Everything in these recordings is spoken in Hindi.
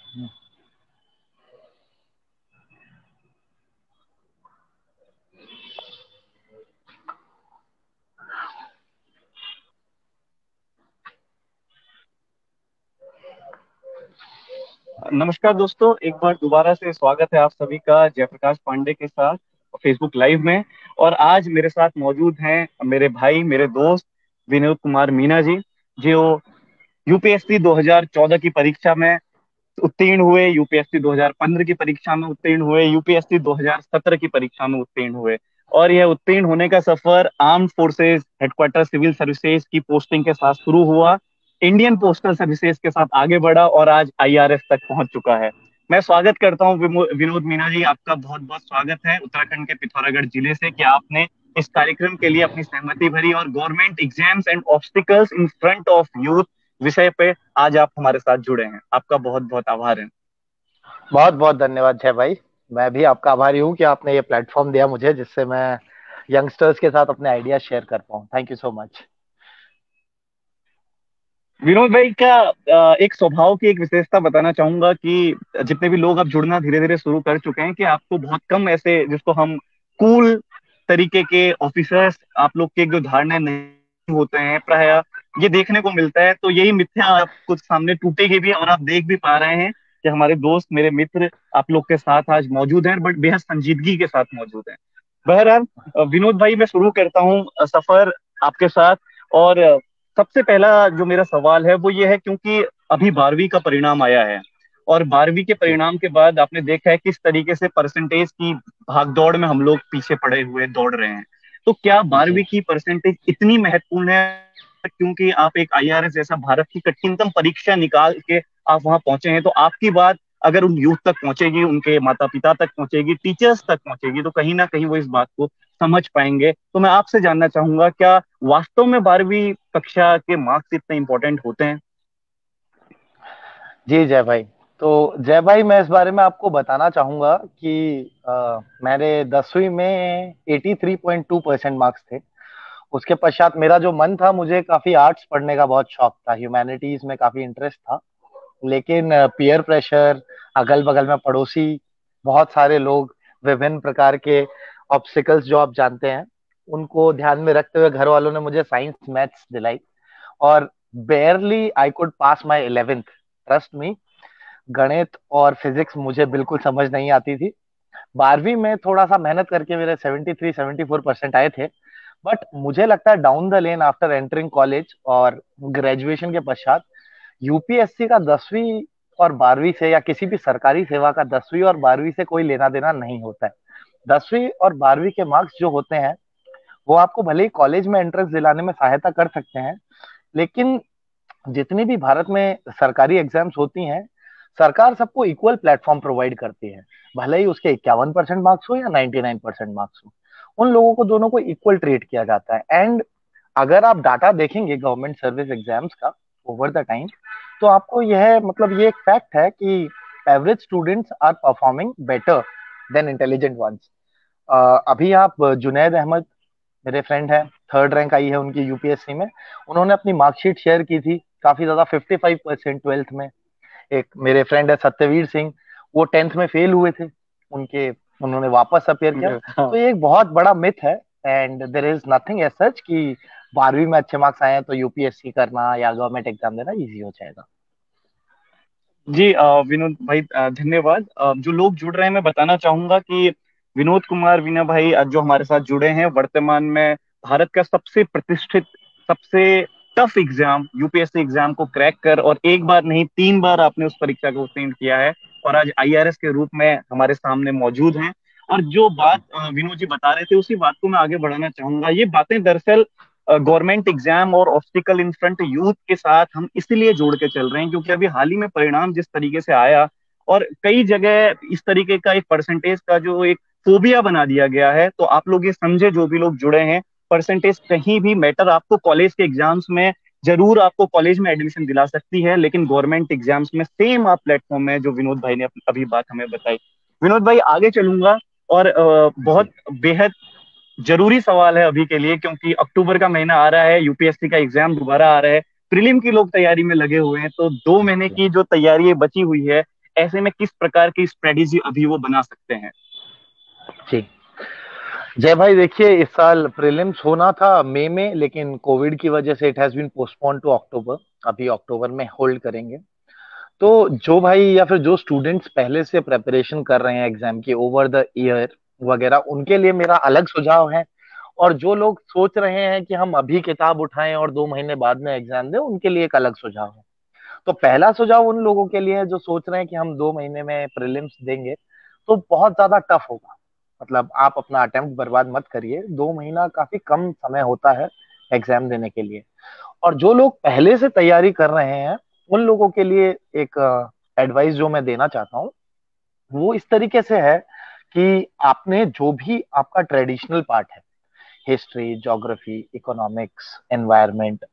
नमस्कार दोस्तों, एक बार दोबारा से स्वागत है आप सभी का जयप्रकाश पांडे के साथ फेसबुक लाइव में। और आज मेरे साथ मौजूद हैं मेरे भाई, मेरे दोस्त विनोद कुमार मीना जी, जो यूपीएससी 2014 की परीक्षा में उत्तीर्ण हुए, यूपीएससी 2015 की परीक्षा में उत्तीर्ण हुए, यूपीएससी 2017 की परीक्षा में उत्तीर्ण हुए। और यह उत्तीर्ण होने का सफर armed forces headquarter civil services की पोस्टिंग के साथ शुरू हुआ, इंडियन पोस्टल सर्विसेज के साथ आगे बढ़ा और आज आईआरएस तक पहुंच चुका है। मैं स्वागत करता हूं विनोद मीना जी, आपका बहुत बहुत स्वागत है उत्तराखंड के पिथौरागढ़ जिले से कि आपने इस कार्यक्रम के लिए अपनी सहमति भरी और government exams and obstacles in front of youth विषय पे आज आप हमारे साथ जुड़े हैं। आपका बहुत बहुत आभार है। बहुत बहुत धन्यवाद जय भाई। मैं भी आपका आभारी हूँ कि आपने ये प्लेटफॉर्म दिया मुझे, जिससे मैं यंगस्टर्स के साथ अपने आइडिया शेयर कर पाऊँ। Thank you so much. Vinod भाई का एक स्वभाव की एक विशेषता बताना चाहूंगा कि जितने भी लोग अब जुड़ना धीरे धीरे शुरू कर चुके हैं, कि आपको बहुत कम ऐसे जिसको हम कूल तरीके के ऑफिसर्स, आप लोग के जो धारणाएं नहीं होते हैं प्राय ये देखने को मिलता है। तो यही मिथ्या आप कुछ सामने टूटेगी भी और आप देख भी पा रहे हैं कि हमारे दोस्त, मेरे मित्र आप लोग के साथ आज मौजूद हैं, बट बेहद संजीदगी के साथ मौजूद हैं। बहरहाल विनोद भाई, मैं शुरू करता हूँ सफर आपके साथ। और सबसे पहला जो मेरा सवाल है वो ये है, क्योंकि अभी 12वीं का परिणाम आया है और 12वीं के जी परिणाम के बाद आपने देखा है किस तरीके से परसेंटेज की भागदौड़ में हम लोग पीछे पड़े हुए दौड़ रहे हैं। तो क्या जी 12वीं की परसेंटेज इतनी महत्वपूर्ण है? क्योंकि आप एक आईआरएस जैसा भारत की कठिनतम परीक्षा निकाल के आप वहां पहुंचे हैं, तो आपकी बात अगर उन यूथ तक पहुंचेगी, उनके माता पिता तक पहुंचेगी, टीचर्स तक पहुंचेगी, तो कहीं ना कहीं वो इस बात को समझ पाएंगे। तो मैं आपसे जानना चाहूंगा, क्या वास्तव में 12वीं कक्षा के मार्क्स इतने इंपॉर्टेंट होते हैं? जी जय भाई। तो जय भाई, मैं इस बारे में आपको बताना चाहूंगा कि मेरे 10वीं में 83.2% मार्क्स थे। उसके पश्चात मेरा जो मन था, मुझे काफी आर्ट्स पढ़ने का बहुत शौक था, ह्यूमैनिटीज में काफी इंटरेस्ट था। लेकिन पीयर प्रेशर, अगल बगल में पड़ोसी, बहुत सारे लोग, विभिन्न प्रकार के ऑब्स्टिकल्स जो आप जानते हैं, उनको ध्यान में रखते हुए घर वालों ने मुझे साइंस मैथ्स दिलाई। और बेयरली I could pass my 11th। Trust me, गणित और फिजिक्स मुझे बिल्कुल समझ नहीं आती थी। 12वीं में थोड़ा सा मेहनत करके मेरे 73-74% आए थे। बट मुझे लगता है down the lane, after entering college और ग्रेजुएशन के पश्चात, यूपीएससी का 10वीं और 12वीं से, या किसी भी सरकारी सेवा का 10वीं और 12वीं से कोई लेना देना नहीं होता है। 10वीं और 12वीं के मार्क्स जो होते हैं, वो आपको भले ही कॉलेज में एंट्रेंस दिलाने में सहायता कर सकते हैं, लेकिन जितनी भी भारत में सरकारी एग्जाम्स होती हैं, सरकार सबको इक्वल प्लेटफॉर्म प्रोवाइड करती है। भले ही उसके 51% मार्क्स हो या 99% मार्क्स हो, उन लोगों को, दोनों को इक्वल ट्रीट किया जाता है। एंड अगर आप डाटा देखेंगे गवर्नमेंट सर्विस एग्जाम्स का ओवर द टाइम, तो आपको यह, मतलब ये एक फैक्ट है कि average students are performing better than intelligent ones. अभी आप जुनैद अहमद, मेरे फ्रेंड है, 3rd रैंक आई है उनकी यूपीएससी में। उन्होंने अपनी मार्कशीट शेयर की थी, काफी ज्यादा, 55% 12th में। एक मेरे फ्रेंड है सत्यवीर सिंह, वो 10th में फेल हुए थे, उनके, उन्होंने वापस अपेयर किया। हाँ। तो ये एक बहुत बड़ा मिथ है। And there is nothing as such कि 12वीं में अच्छे मार्क्स आए हैं तो यूपीएससी करना या गवर्नमेंट एग्जाम देना इजी हो जाएगा। जी विनोद भाई, धन्यवाद। जो लोग जुड़ रहे हैं, मैं बताना चाहूंगा कि विनोद कुमार वीना भाई जो हमारे साथ जुड़े हैं, वर्तमान में भारत का सबसे प्रतिष्ठित, सबसे टफ एग्जाम यूपीएससी एग्जाम को क्रैक कर, और एक बार नहीं 3 बार आपने उस परीक्षा को उत्तीर्ण किया है और आज आईआरएस के रूप में हमारे सामने मौजूद हैं। और जो बात विनोद जी बता रहे थे, उसी बात को मैं आगे बढ़ाना चाहूंगा। ये बातें दरअसल गवर्नमेंट एग्जाम और ऑब्स्टिकल इन फ्रंट यूथ के साथ हम इसलिए जोड़ के चल रहे हैं, क्योंकि अभी हाल ही में परिणाम जिस तरीके से आया, और कई जगह इस तरीके का एक परसेंटेज का जो एक फोबिया बना दिया गया है। तो आप लोग ये समझे, जो भी लोग जुड़े हैं, परसेंटेज कहीं भी मैटर, आपको कॉलेज के एग्जाम्स में जरूर आपको कॉलेज में एडमिशन दिला सकती है, लेकिन गवर्नमेंट एग्जाम्स में सेम आप प्लेटफॉर्म में, जो विनोद भाई ने अभी बात हमें बताई। विनोद भाई, आगे चलूंगा और बहुत जी बेहद जरूरी सवाल है अभी के लिए, क्योंकि अक्टूबर का महीना आ रहा है, यूपीएससी का एग्जाम दोबारा आ रहा है, प्रीलिम की लोग तैयारी में लगे हुए हैं, तो 2 महीने जी की जो तैयारी बची हुई है, ऐसे में किस प्रकार की स्ट्रेटेजी अभी वो बना सकते हैं? जी, जय भाई देखिए, इस साल प्रीलिम्स होना था मई में, लेकिन कोविड की वजह से it has been postpone to October. अभी अक्टूबर में होल्ड करेंगे। तो जो भाई या फिर जो स्टूडेंट्स पहले से प्रेपरेशन कर रहे हैं एग्जाम की ओवर द ईयर वगैरह, उनके लिए मेरा अलग सुझाव है। और जो लोग सोच रहे हैं कि हम अभी किताब उठाएं और 2 महीने बाद में एग्जाम दें, उनके लिए एक अलग सुझाव है। तो पहला सुझाव उन लोगों के लिए है जो सोच रहे हैं कि हम 2 महीने में प्रीलिम्स देंगे, तो बहुत ज्यादा टफ होगा। मतलब आप अपना अटेम्प्ट बर्बाद मत करिए, 2 महीना काफी कम समय होता है एग्जाम देने के लिए। और जो लोग पहले से तैयारी कर रहे हैं, उन लोगों के लिए एक एडवाइस जो मैं देना चाहता हूँ, वो इस तरीके से है कि आपने जो भी आपका ट्रेडिशनल पार्ट है, history, geography, economics, environment,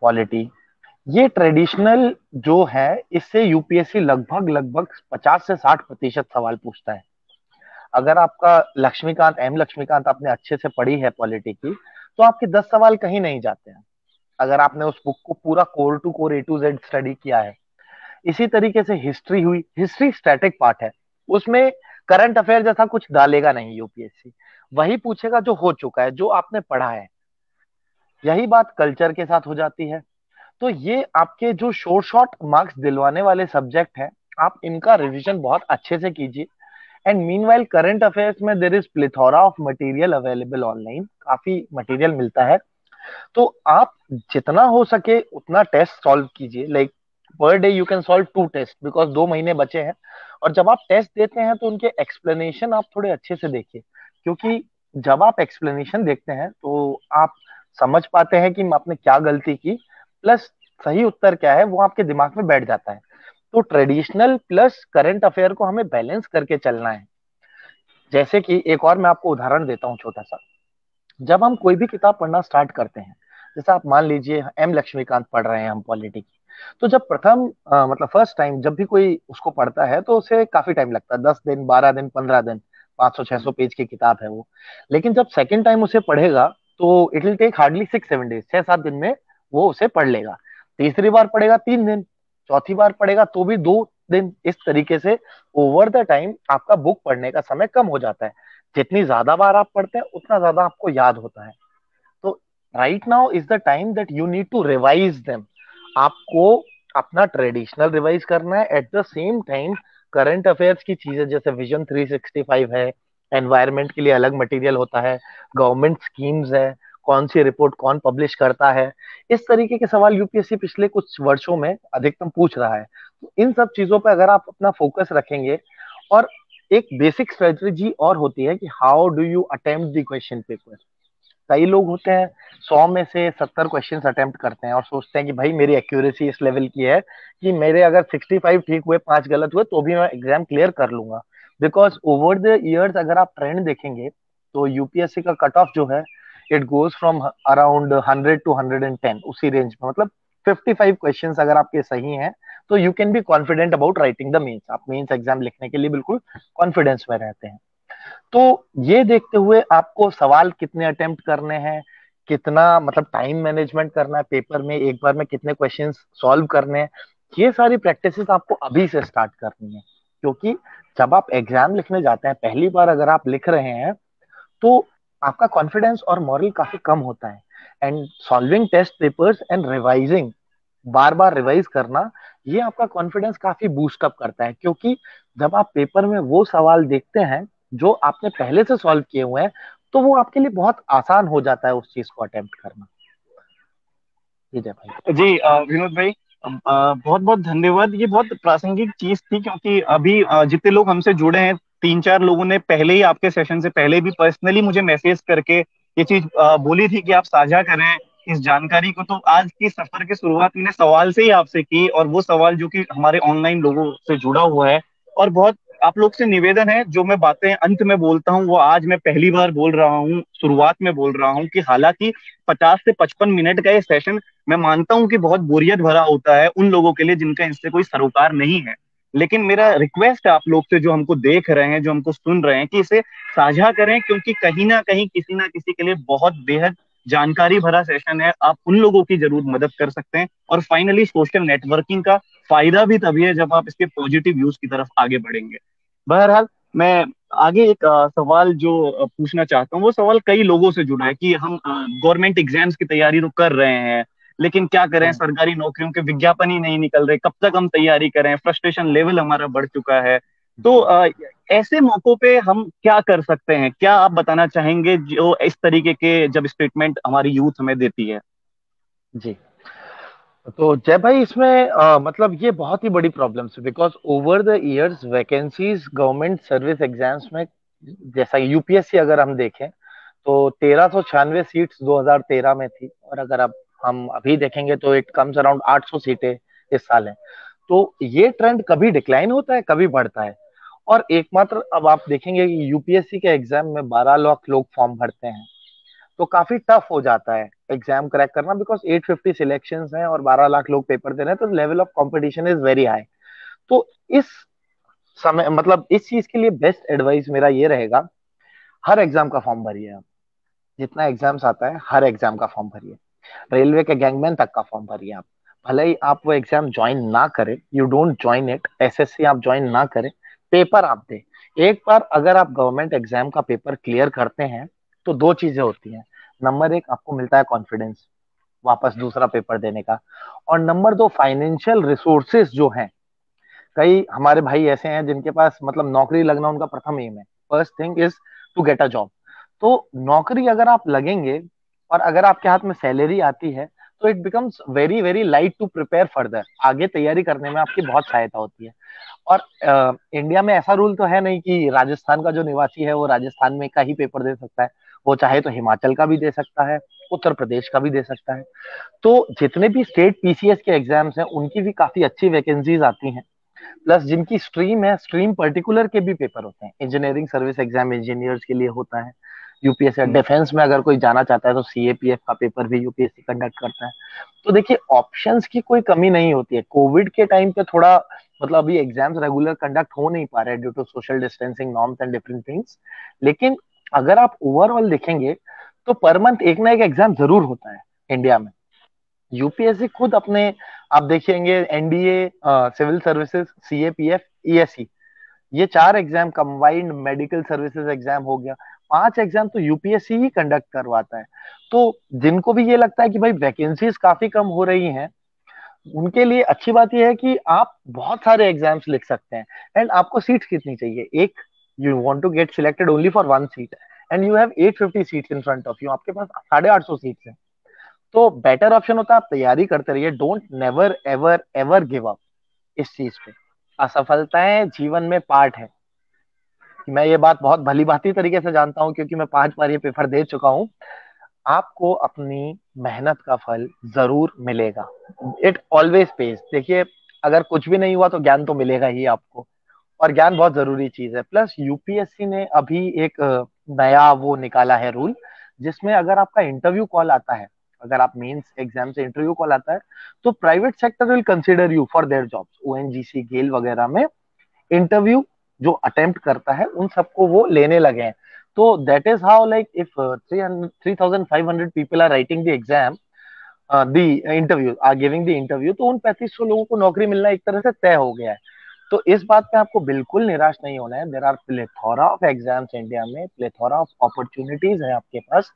polity, ये ट्रेडिशनल जो है, इससे यूपीएससी लगभग लगभग 50 से 60% सवाल पूछता है। अगर आपका लक्ष्मीकांत आपने अच्छे से पढ़ी है पॉलिटी की, तो आपके 10 सवाल कहीं नहीं जाते हैं, अगर आपने उस बुक को पूरा core to core A to Z study किया है। इसी तरीके से हिस्ट्री हुई, हिस्ट्री स्टैटिक पार्ट है, उसमें करंट अफेयर जैसा कुछ डालेगा नहीं यूपीएससी। वही पूछेगा जो हो चुका है, जो आपने पढ़ा है। यही बात कल्चर के साथ हो जाती है। तो ये आपके जो शॉर्ट शॉर्ट मार्क्स दिलवाने वाले सब्जेक्ट हैं, आप इनका रिवीजन बहुत अच्छे से कीजिए। एंड मीनवाइल करंट अफेयर्स में there is plethora of material available online, काफी मटेरियल मिलता है। तो आप जितना हो सके उतना टेस्ट सॉल्व कीजिए। Like per day you can solve 2 test, because 2 महीने बचे हैं। और जब आप टेस्ट देते हैं तो उनके एक्सप्लेनेशन आप थोड़े अच्छे से देखिए, क्योंकि जब आप एक्सप्लेनेशन देखते हैं तो आप समझ पाते हैं कि आपने क्या गलती की, प्लस सही उत्तर क्या है वो आपके दिमाग में बैठ जाता है। तो ट्रेडिशनल प्लस करंट अफेयर को हमें बैलेंस करके चलना है। जैसे कि एक और मैं आपको उदाहरण देता हूँ छोटा सा। जब हम कोई भी किताब पढ़ना स्टार्ट करते हैं, जैसे आप मान लीजिए M लक्ष्मीकांत पढ़ रहे हैं हम पॉलिटी की, तो जब प्रथम मतलब फर्स्ट टाइम जब भी कोई उसको पढ़ता है तो उसे काफी टाइम लगता है, 10 दिन, 12 दिन, 15 दिन, 500 600 पेज की किताब है वो। लेकिन जब सेकंड टाइम उसे पढ़ेगा तो it will take hardly 6 7 days, 6 7 दिन में वो उसे पढ़ लेगा। तीसरी बार पढ़ेगा 3 दिन, चौथी बार पढ़ेगा तो भी 2 दिन। इस तरीके से ओवर द टाइम आपका बुक पढ़ने का समय कम हो जाता है। जितनी ज्यादा बार आप पढ़ते हैं उतना ज्यादा आपको याद होता है। तो right now is the time that you need to revise them. आपको अपना ट्रेडिशनल रिवाइज करना है, at the same time current affairs की चीजें जैसे विजन 365 है, एनवायरमेंट के लिए अलग मटेरियल होता है, गवर्नमेंट स्कीम्स है, कौन सी रिपोर्ट कौन पब्लिश करता है, इस तरीके के सवाल यूपीएससी पिछले कुछ वर्षों में अधिकतम पूछ रहा है। तो इन सब चीजों पर अगर आप अपना फोकस रखेंगे, और एक बेसिक स्ट्रेटजी और होती है कि how do you attempt the question paper. कई लोग होते हैं 100 में से 70 क्वेश्चन अटेम्प्ट करते हैं और सोचते हैं कि भाई मेरी एक्यूरेसी इस लेवल की है कि मेरे अगर 65 ठीक हुए, 5 गलत हुए, तो भी मैं एग्जाम क्लियर कर लूंगा। बिकॉज ओवर द इयर्स अगर आप ट्रेंड देखेंगे तो यूपीएससी का कट ऑफ जो है, it goes from around 100 to 110, उसी रेंज में। मतलब 55 क्वेश्चन अगर आपके सही हैं तो you can be confident about writing the mains. आप मेंस एग्जाम लिखने के लिए बिल्कुल कॉन्फिडेंस में रहते हैं। तो ये देखते हुए आपको सवाल कितने अटेम्प्ट करने हैं, कितना मतलब टाइम मैनेजमेंट करना है, पेपर में एक बार में कितने क्वेश्चंस सॉल्व करने हैं, ये सारी प्रैक्टिसेस आपको अभी से स्टार्ट करनी है। क्योंकि जब आप एग्जाम लिखने जाते हैं पहली बार अगर आप लिख रहे हैं, तो आपका कॉन्फिडेंस और मॉरल काफी कम होता है। And solving test papers and revising, बार बार रिवाइज करना, ये आपका कॉन्फिडेंस काफी बूस्ट अप करता है। क्योंकि जब आप पेपर में वो सवाल देखते हैं जो आपने पहले से सॉल्व किए हुए हैं, तो वो आपके लिए बहुत आसान हो जाता है उस चीज को अटेम्प्ट करना। जी जय भाई। जी विनोद भाई, बहुत बहुत धन्यवाद। ये बहुत प्रासंगिक चीज थी, क्योंकि अभी जितने लोग हमसे जुड़े हैं, 3 4 लोगों ने पहले ही आपके सेशन से पहले भी पर्सनली मुझे मैसेज करके ये चीज बोली थी कि आप साझा करें इस जानकारी को। तो आज की सफर की शुरुआत मैंने सवाल से ही आपसे की, और वो सवाल जो कि हमारे ऑनलाइन लोगों से जुड़ा हुआ है। और बहुत आप लोग से निवेदन है, जो मैं बातें अंत में बोलता हूँ वो आज मैं पहली बार बोल रहा हूँ, शुरुआत में बोल रहा हूँ, कि हालांकि 50 से 55 मिनट का ये सेशन मैं मानता हूं कि बहुत बोरियत भरा होता है उन लोगों के लिए जिनका इससे कोई सरोकार नहीं है। लेकिन मेरा रिक्वेस्ट है आप लोग से, जो हमको देख रहे हैं, जो हमको सुन रहे हैं, कि इसे साझा करें, क्योंकि कहीं ना कहीं किसी ना किसी के लिए बहुत बेहद जानकारी भरा सेशन है। आप उन लोगों की जरूर मदद कर सकते हैं। और फाइनली सोशल नेटवर्किंग का फायदा भी तभी है जब आप इसके पॉजिटिव यूज की तरफ आगे बढ़ेंगे। बहरहाल, मैं आगे एक सवाल जो पूछना चाहता हूँ, वो सवाल कई लोगों से जुड़ा है कि हम गवर्नमेंट एग्जाम्स की तैयारी तो कर रहे हैं, लेकिन क्या करें, हम्म, सरकारी नौकरियों के विज्ञापन ही नहीं निकल रहे, कब तक हम तैयारी करें, फ्रस्ट्रेशन लेवल हमारा बढ़ चुका है। तो जी ऐसे मौकों पे हम क्या कर सकते हैं, क्या आप बताना चाहेंगे जो इस तरीके के जब स्टेटमेंट हमारी यूथ हमें देती है? जी। तो जय भाई, इसमें मतलब ये बहुत ही बड़ी प्रॉब्लम है, because over the years vacancies government service exams में, जैसा यूपीएससी अगर हम देखें तो 1396 सीट्स 2013 में थी, और अगर अब हम अभी देखेंगे तो इट कम्स अराउंड 800 सीटें इस साल है। तो ये ट्रेंड कभी डिक्लाइन होता है, कभी बढ़ता है। और एकमात्र अब आप देखेंगे कि यूपीएससी के एग्जाम में 12 लाख लोग फॉर्म भरते हैं, तो काफी टफ हो जाता है एग्जाम क्रैक करना, बिकॉज 850 सिलेक्शंस हैं और 12 लाख लोग पेपर दे रहे हैं, तो level of competition is very high. तो इस समय मतलब इस चीज के लिए बेस्ट एडवाइस मेरा ये रहेगा, हर एग्जाम का फॉर्म भरिए आप। जितना एग्जाम्स आता है हर एग्जाम का फॉर्म भरिए। रेलवे के गैंगमैन तक का फॉर्म भरिए आप। भले ही आप वो एग्जाम ज्वाइन ना करें, you don't join it, SSC आप ज्वाइन ना करें, पेपर आप दे। एक बार अगर आप गवर्नमेंट एग्जाम का पेपर क्लियर करते हैं तो दो चीजें होती हैं। नंबर एक, आपको मिलता है कॉन्फिडेंस वापस दूसरा पेपर देने का। और नंबर दो, फाइनेंशियल रिसोर्सेज जो हैं, कई हमारे भाई ऐसे हैं जिनके पास मतलब नौकरी लगना उनका प्रथम एम है, first thing is to get a job. तो नौकरी अगर आप लगेंगे और अगर आपके हाथ में सैलरी आती है, तो it becomes very very light to prepare further, आगे तैयारी करने में आपकी बहुत सहायता होती है। और इंडिया में ऐसा रूल तो है नहीं कि राजस्थान का जो निवासी है वो राजस्थान में का ही पेपर दे सकता है। वो चाहे तो हिमाचल का भी दे सकता है, उत्तर प्रदेश का भी दे सकता है। तो जितने भी स्टेट पीसीएस के एग्जाम्स हैं उनकी भी काफी अच्छी वैकेंसीज आती हैं। प्लस जिनकी स्ट्रीम है, स्ट्रीम पर्टिकुलर के भी पेपर होते हैं। इंजीनियरिंग सर्विस एग्जाम इंजीनियर्स के लिए होता है, यूपीएससी। डिफेंस में अगर कोई जाना चाहता है तो सीएपीएफ का पेपर भी यूपीएससी कंडक्ट करता है। तो देखिए, ऑप्शंस की कोई कमी नहीं होती है। कोविड के टाइम पे थोड़ा मतलब अभी एग्जाम्स रेगुलर कंडक्ट हो नहीं पा रहे due to social distancing norms and different things. लेकिन अगर आप ओवरऑल देखेंगे तो पर मंथ एक ना एक एग्जाम जरूर होता है इंडिया में। यूपीएससी खुद अपने, आप देखेंगे NDA, civil services, CAPF, ESC, ये चार exam combined medical services exam हो गया, पांच एग्जाम तो यूपीएससी ही कंडक्ट करवाता है। तो जिनको भी ये लगता है कि भाई वैकेंसीज काफी कम हो रही हैं, उनके लिए अच्छी बात यह है कि आप बहुत सारे एग्जाम्स लिख सकते हैं। एंड आपको सीट्स कितनी चाहिए? एक, you want to get selected only for one seat, and you have 850 seats in front of you, आपके पास 850 सीट्स हैं। तो बेटर ऑप्शन होता है आप तैयारी करते रहिए, don't never ever ever give up इस चीज पे। असफलताएं जीवन में पार्ट है। मैं ये बात बहुत भली भांति तरीके से जानता हूँ क्योंकि मैं 5 बार ये पेपर दे चुका हूँ। आपको अपनी मेहनत का फल जरूर मिलेगा। It always page. देखिए, अगर कुछ भी नहीं हुआ तो ज्ञान तो मिलेगा ही आपको, और ज्ञान बहुत जरूरी चीज है। प्लस यूपीएससी ने अभी एक नया वो निकाला है रूल, जिसमें अगर आपका इंटरव्यू कॉल आता है, अगर आप मेंस एग्जाम से इंटरव्यू कॉल आता है, तो private sector will consider you for their jobs. ONGC, GAIL वगैरह में इंटरव्यू जो अटेम्प्ट करता है उन सबको वो लेने लगे हैं। तो that is how, like if 3,500 people are writing the exam, the interview are giving the interview, तो उन 3500 लोगों को नौकरी मिलना एक तरह से तय हो गया है। तो इस बात पे आपको बिल्कुल निराश नहीं होना है। There are plethora of exams India में, प्लेथोरा ऑफ अपॉर्चुनिटीज है आपके पास।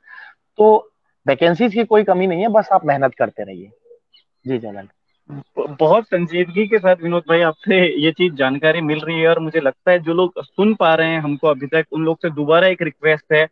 तो वैकेंसीज की कोई कमी नहीं है, बस आप मेहनत करते रहिए। जी जलन। बहुत संजीदगी के साथ विनोद भाई आपसे ये चीज जानकारी मिल रही है, और मुझे लगता है जो लोग सुन पा रहे हैं हमको अभी तक, उन लोग से दोबारा एक रिक्वेस्ट है,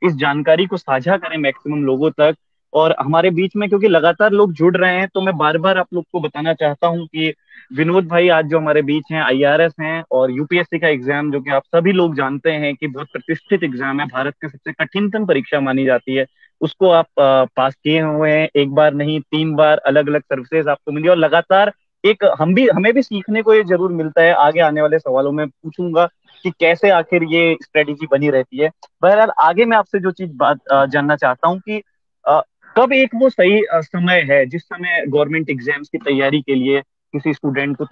इस जानकारी को साझा करें मैक्सिमम लोगों तक। और हमारे बीच में क्योंकि लगातार लोग जुड़ रहे हैं, तो मैं बार बार आप लोग को बताना चाहता हूं कि विनोद भाई आज जो हमारे बीच हैं, आईआरएस हैं, और यूपीएससी का एग्जाम जो कि आप सभी लोग जानते हैं कि बहुत प्रतिष्ठित एग्जाम है, भारत की सबसे कठिनतम परीक्षा मानी जाती है, उसको आप पास किए हुए हैं। एक बार नहीं, 3 बार अलग अलग सर्विसेज आपको मिली, और लगातार एक हमें भी सीखने को ये जरूर मिलता है। आगे आने वाले सवालों में पूछूंगा कि कैसे आखिर ये स्ट्रेटेजी बनी रहती है। बहरहाल, आगे मैं आपसे जो चीज बात जानना चाहता हूँ कि अ, कब एक वो सही समय है जिस समय गवर्नमेंट एग्जाम्स की तैयारी के लिए किसी स्टूडेंट को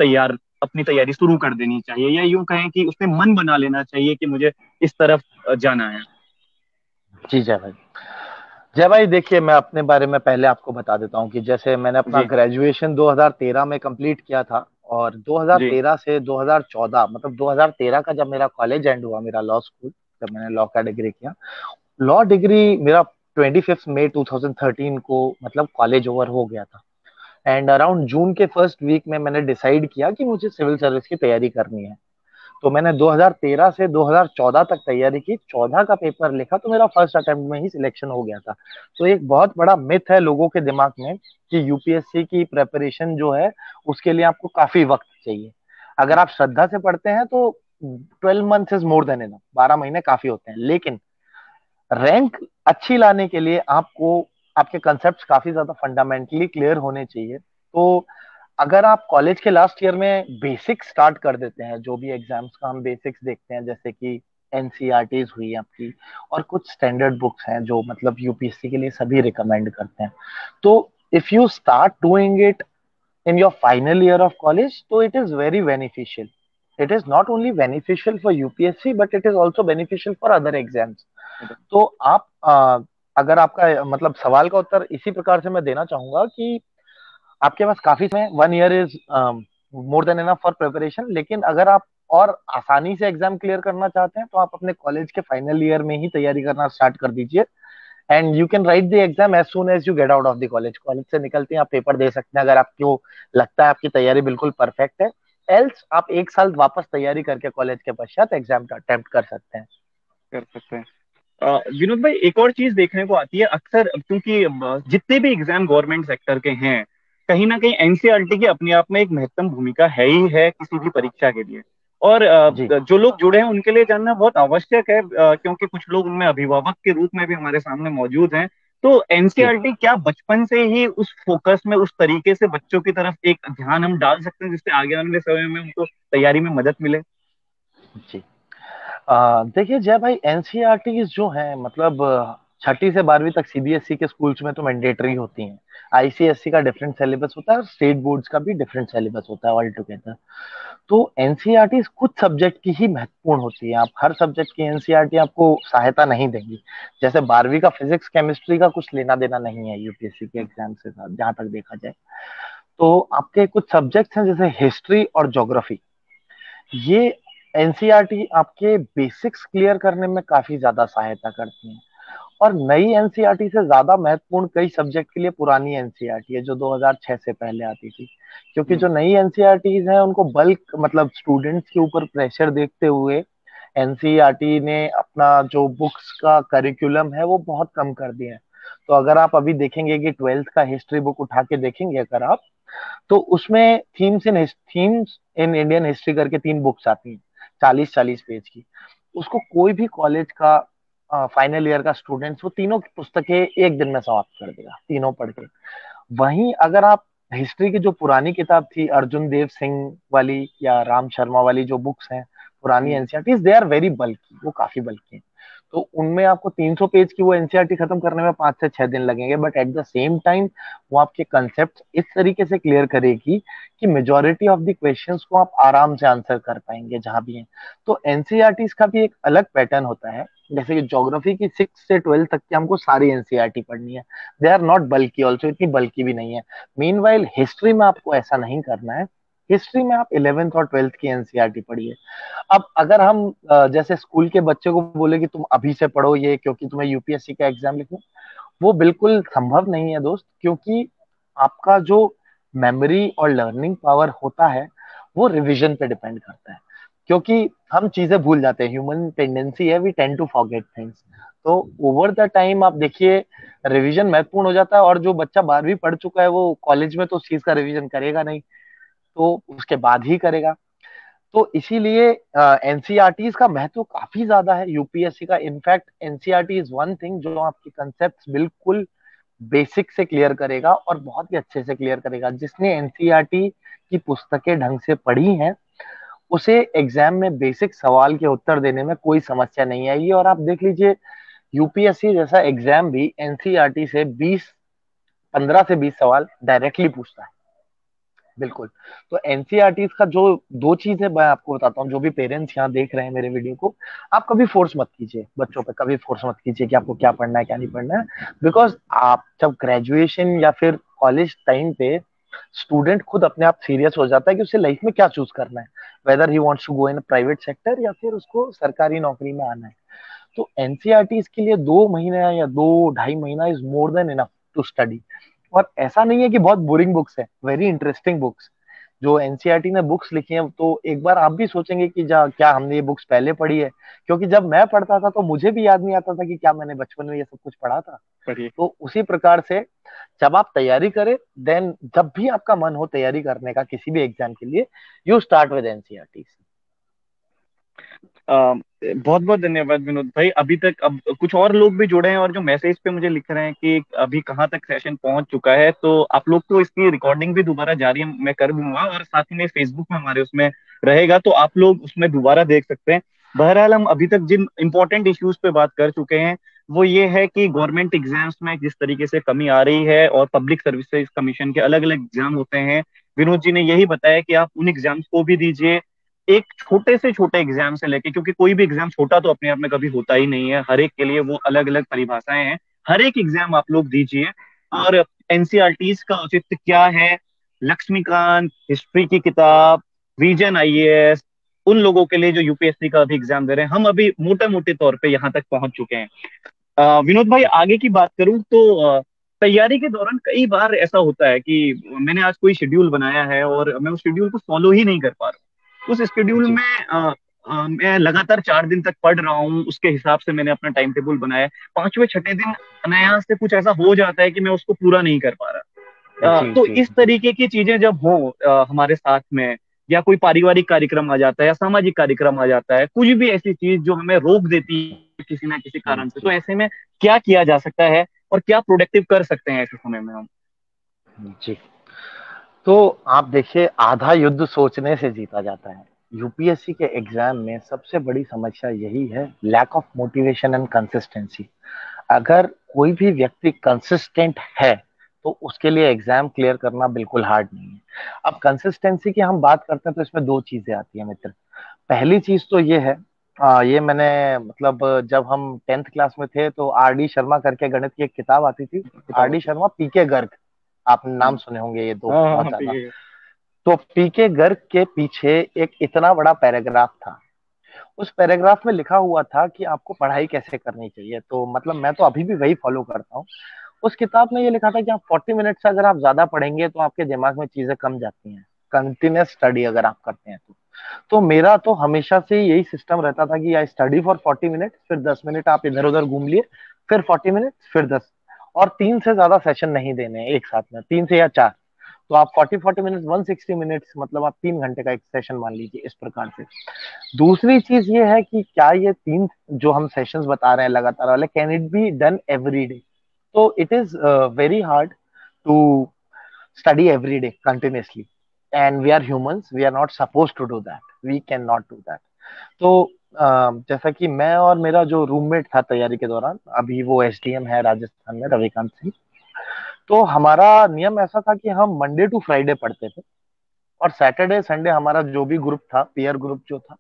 अपनी तैयारी शुरू कर देनी चाहिए, या यूं कहें कि उसने मन बना लेना चाहिए कि मुझे इस तरफ जाना है? जी जय भाई। जय भाई, देखिए मैं अपने बारे में पहले आपको बता देता हूँ कि जैसे मैंने अपना जी। ग्रेजुएशन 2013 में कंप्लीट किया था, और जी 2013 से 2014, मतलब 2013 का जब मेरा कॉलेज एंड हुआ, मेरा लॉ स्कूल, जब मैंने लॉ का डिग्री किया, लॉ डिग्री मेरा 25 मई 2013 को मतलब कॉलेज ओवर हो गया था। एंड अराउंड जून के फर्स्ट वीक में मैंने डिसाइड किया कि मुझे सिविल सर्विस की तैयारी करनी है। तो मैंने 2013 से 2014 तक तैयारी की, 14 का पेपर लिखा तो मेरा फर्स्ट अटेम्प्ट में ही सिलेक्शन हो गया था। तो एक बहुत बड़ा मिथ है लोगों के दिमाग में कि यूपीएससी की प्रेपरेशन जो है उसके लिए आपको काफी वक्त चाहिए। अगर आप श्रद्धा से पढ़ते हैं तो 12 month is more than enough, 12 महीने काफी होते हैं। लेकिन रैंक अच्छी लाने के लिए आपको आपके कंसेप्ट काफी ज्यादा फंडामेंटली क्लियर होने चाहिए। तो अगर आप कॉलेज के लास्ट ईयर में बेसिक्स स्टार्ट कर देते हैं, जो भी एग्जाम्स का हम बेसिक्स देखते हैं, जैसे कि एनसीईआरटीज हुई आपकी, और कुछ स्टैंडर्ड बुक्स हैं जो मतलब यूपीएससी के लिए सभी रिकमेंड करते हैं। तो if you start doing it in your final year of college, so it is very beneficial. It is not only beneficial for UPSC, but it is also beneficial for other exams. तो आप अगर आपका मतलब सवाल का उत्तर इसी प्रकार से मैं देना चाहूंगा कि आपके पास काफी समय, 1 year is more than enough for preparation. लेकिन अगर आप और आसानी से एग्जाम क्लियर करना चाहते हैं तो आप अपने कॉलेज के फाइनल ईयर में ही तैयारी करना स्टार्ट कर दीजिए। And you can write the exam as soon as you get out of the college. College से निकलते हैं आप पेपर दे सकते हैं अगर आपको लगता है आपकी तैयारी बिल्कुल परफेक्ट है। एल्स आप 1 साल वापस तैयारी करके कॉलेज के पश्चात एग्जाम अटेम्प्ट कर सकते हैं। कर सकते हैं। विनोद भाई, एक और चीज देखने को आती है अक्सर, क्योंकि जितने भी एग्जाम गवर्नमेंट सेक्टर के हैं, कहीं ना कहीं एनसीईआरटी की अपने आप में एक महत्वपूर्ण भूमिका है ही है किसी भी परीक्षा के लिए। और जी जो लोग जुड़े हैं उनके लिए जानना बहुत आवश्यक है, क्योंकि कुछ लोग उनमें अभिभावक के रूप में भी हमारे सामने मौजूद हैं। तो जी एनसीईआरटी क्या बचपन से ही उस फोकस में, उस तरीके से बच्चों की तरफ एक ध्यान हम डाल सकते हैं जिससे आगे आने वाले समय में उनको तैयारी में मदद मिले? जी। देखिए जय भाई, एनसीईआरटी जो है मतलब 6ठी से 12वीं तक सीबीएसई के स्कूल्स में तो मैंडेटरी होती हैं। आईसीएसई का डिफरेंट सिलेबस होता है और स्टेट बोर्ड्स का भी डिफरेंट सिलेबस होता है ऑल टुगेदर। तो एनसीईआरटी कुछ सब्जेक्ट की ही महत्वपूर्ण होती है। आप हर सब्जेक्ट की एनसीईआरटी आपको सहायता नहीं देंगी। जैसे 12वीं का फिजिक्स केमिस्ट्री का कुछ लेना देना नहीं है यूपीएससी के एग्जाम से, साथ जहां तक देखा जाए। तो आपके कुछ सब्जेक्ट्स हैं जैसे हिस्ट्री और ज्योग्राफी, ये एनसीईआरटी आपके बेसिक्स क्लियर करने में काफी ज्यादा सहायता करती हैं। और नई एनसीईआरटी से ज्यादा महत्वपूर्ण कई सब्जेक्ट के लिए पुरानी एनसीईआरटी है जो 2006 से पहले आती थी। क्योंकि जो नई एनसीईआरटीज हैं उनको बल्क मतलब स्टूडेंट्स के ऊपर प्रेशर देखते हुए एनसीईआरटी ने अपना जो बुक्स का करिकुलम है वो बहुत कम कर दिया है। तो अगर आप अभी देखेंगे कि 12th का हिस्ट्री बुक उठा के देखेंगे अगर आप, तो उसमें थीम्स इन इंडियन हिस्ट्री करके 3 बुक्स आती हैं, 40-40 पेज की। उसको कोई भी कॉलेज का फाइनल ईयर का स्टूडेंट्स वो तीनों पुस्तकें एक दिन में समाप्त कर देगा, तीनों पढ़ के। वहीं अगर आप हिस्ट्री की जो पुरानी किताब थी अर्जुन देव सिंह वाली या राम शर्मा वाली जो बुक्स हैं पुरानी hmm. NCERT, they are very bulky, वो काफी बल्की हैं। तो उनमें आपको 300 पेज की वो एनसीईआरटी खत्म करने में 5 से 6 दिन लगेंगे, but at the same time वो आपके कंसेप्ट इस तरीके से क्लियर करेगी कि मेजोरिटी ऑफ द क्वेश्चंस को आप आराम से आंसर कर पाएंगे जहां भी हैं। तो एनसीईआरटी का भी एक अलग पैटर्न होता है। जैसे कि ज्योग्राफी की 6 से 12 तक की हमको सारी एनसीईआरटी पढ़नी है। दे आर नॉट बल्कि, ऑल्सो इतनी बल्कि भी नहीं है। मीनवाइल हिस्ट्री में आपको ऐसा नहीं करना है। हिस्ट्री में आप 11th और 12th की एनसीईआरटी पढ़िए। अब अगर हम जैसे स्कूल के बच्चे को बोले कि तुम अभी से पढ़ो ये क्योंकि तुम्हें यूपीएससी का एग्जाम लिखना, वो बिल्कुल संभव नहीं है दोस्त। क्योंकि आपका जो मेमोरी और लर्निंग पावर होता है वो रिवीजन पे डिपेंड करता है। क्योंकि हम चीजें भूल जाते हैं, ह्यूमन टेंडेंसी है, we tend to forget things. तो ओवर द टाइम आप देखिए रिवीजन महत्वपूर्ण हो जाता है। और जो बच्चा 12वीं पढ़ चुका है वो कॉलेज में तो उस चीज का रिवीजन करेगा नहीं, तो उसके बाद ही करेगा। तो इसीलिए एनसीईआरटीज का महत्व काफी ज्यादा है यूपीएससी का। In fact NCERT is one thing जो आपके कंसेप्ट बिल्कुल बेसिक से क्लियर करेगा और बहुत ही अच्छे से क्लियर करेगा। जिसने एनसीईआरटी की पुस्तकें ढंग से पढ़ी हैं उसे एग्जाम में बेसिक सवाल के उत्तर देने में कोई समस्या नहीं आएगी। और आप देख लीजिए यूपीएससी जैसा एग्जाम भी एनसीईआरटी से 15 से 20 सवाल डायरेक्टली पूछता है। बिल्कुल। तो एनसीईआरटी का जो 2 चीज है मैं आपको बताता हूँ, जो भी पेरेंट्स यहाँ देख रहे हैं मेरे वीडियो को, आप कभी फोर्स मत कीजिए बच्चों पे, कभी फोर्स मत कीजिए कि आपको क्या पढ़ना है क्या नहीं पढ़ना है। बिकॉज आप जब ग्रेजुएशन या फिर कॉलेज टाइम पे स्टूडेंट खुद अपने आप सीरियस हो जाता है कि उसे लाइफ में क्या चूज करना है, whether he wants to go in private sector या फिर उसको सरकारी नौकरी में आना है। तो एनसीईआरटी के लिए 2 महीने या 2 ढाई महीना is more than enough to study. और ऐसा नहीं है कि बहुत बोरिंग बुक्स है, वेरी इंटरेस्टिंग बुक्स जो एनसीईआरटी ने बुक्स लिखी हैं। तो एक बार आप भी सोचेंगे कि जा क्या हमने ये बुक्स पहले पढ़ी है, क्योंकि जब मैं पढ़ता था तो मुझे भी याद नहीं आता था कि क्या मैंने बचपन में ये सब कुछ पढ़ा था। पढ़िए। तो उसी प्रकार से जब आप तैयारी करें, देन जब भी आपका मन हो तैयारी करने का किसी भी एग्जाम के लिए, यू स्टार्ट विद एनसीईआरटी। बहुत बहुत धन्यवाद विनोद भाई। अभी तक अब कुछ और लोग भी जुड़े हैं और जो मैसेज पे मुझे लिख रहे हैं कि अभी कहाँ तक सेशन पहुंच चुका है, तो आप लोग को इसकी रिकॉर्डिंग भी दोबारा जारी मैं कर दूंगा और साथ ही में फेसबुक में हमारे उसमें रहेगा, तो आप लोग उसमें दोबारा देख सकते हैं। बहरहाल हम अभी तक जिन इंपॉर्टेंट इश्यूज पे बात कर चुके हैं वो ये है कि गवर्नमेंट एग्जाम्स में जिस तरीके से कमी आ रही है और पब्लिक सर्विसेज कमीशन के अलग अलग एग्जाम होते हैं। विनोद जी ने यही बताया कि आप उन एग्जाम्स को भी दीजिए, एक छोटे से छोटे एग्जाम से लेके, क्योंकि कोई भी एग्जाम छोटा तो अपने आप में कभी होता ही नहीं है, हर एक के लिए वो अलग अलग परिभाषाएं हैं। हर एक एग्जाम आप लोग दीजिए। और एनसीईआरटीज का औचित्य क्या है, लक्ष्मीकांत, हिस्ट्री की किताब, रीजन आईएएस, उन लोगों के लिए जो यूपीएससी का अभी एग्जाम दे रहे हैं, हम अभी मोटे मोटे तौर पे यहाँ तक पहुंच चुके हैं। विनोद भाई आगे की बात करूं तो तैयारी के दौरान कई बार ऐसा होता है कि मैंने आज कोई शेड्यूल बनाया है और मैं उस शेड्यूल को फॉलो ही नहीं कर पा रहा हूं। उस शेड्यूल जी में मैं लगातार 4 दिन तक पढ़ रहा हूँ, उसके हिसाब से मैंने अपना टाइम टेबल बनाया है। पांचवें छठे दिन अनायास से कुछ ऐसा हो जाता है कि मैं उसको पूरा नहीं कर पा रहा। जी तो जी इस जी। तरीके की चीजें जब हो हमारे साथ में, या कोई पारिवारिक कार्यक्रम आ जाता है या सामाजिक कार्यक्रम आ जाता है, कुछ भी ऐसी चीज जो हमें रोक देती है किसी ना किसी कारण से, तो जी ऐसे में क्या किया जा सकता है और क्या प्रोडक्टिव कर सकते हैं ऐसे समय में हम? जी। तो आप देखिए, आधा युद्ध सोचने से जीता जाता है। यूपीएससी के एग्जाम में सबसे बड़ी समस्या यही है, lack of motivation and consistency. अगर कोई भी व्यक्ति कंसिस्टेंट है तो उसके लिए एग्जाम क्लियर करना बिल्कुल हार्ड नहीं है। अब कंसिस्टेंसी की हम बात करते हैं तो इसमें दो चीजें आती है मित्र। पहली चीज तो ये है, ये मैंने मतलब जब हम 10th क्लास में थे तो आर डी शर्मा करके गणित की एक किताब आती थी। आर किताब डी आती शर्मा, पीके गर्ग, आपने है। नाम सुने होंगे ये दो हाँ हाँ बहुत हाँ, ज्यादा। ठीक है। तो पीके गर्ग के पीछे एक इतना बड़ा पैराग्राफ था। उस पैराग्राफ में लिखा हुआ था कि आपको पढ़ाई कैसे करनी चाहिए। तो मतलब मैं तो अभी भी वही फॉलो करता हूँ। उस किताब में ये लिखा था कि आप 40 मिनट से अगर आप ज्यादा पढ़ेंगे तो आपके दिमाग में चीजें कम जाती हैं, कंटिन्यूस स्टडी अगर आप करते हैं तो मेरा तो हमेशा से यही सिस्टम रहता था कि आई स्टडी फॉर 40 मिनट, फिर 10 मिनट आप इधर उधर घूम लिए, फिर 40 मिनट, फिर 10। और 3 से ज्यादा सेशन नहीं देने हैं एक साथ में, 3 से या 4। तो आप 40 40 मिनट, 160 मिनट्स, मतलब आप 3 घंटे का एक सेशन मान लीजिए इस प्रकार से। दूसरी चीज ये है कि क्या ये तीन जो हम सेशंस बता रहे हैं लगातार वाले, can it be done every day? तो it is very hard to study every day continuously, and we are humans, we are not supposed to do that, we cannot do that. तो जैसा कि मैं और मेरा जो रूममेट था तैयारी के दौरान, अभी वो एसडीएम है राजस्थान में, रविकांत सिंह। तो हमारा नियम ऐसा था कि हम मंडे टू फ्राइडे पढ़ते थे, और सैटरडे संडे हमारा जो भी ग्रुप था, पीयर ग्रुप जो था,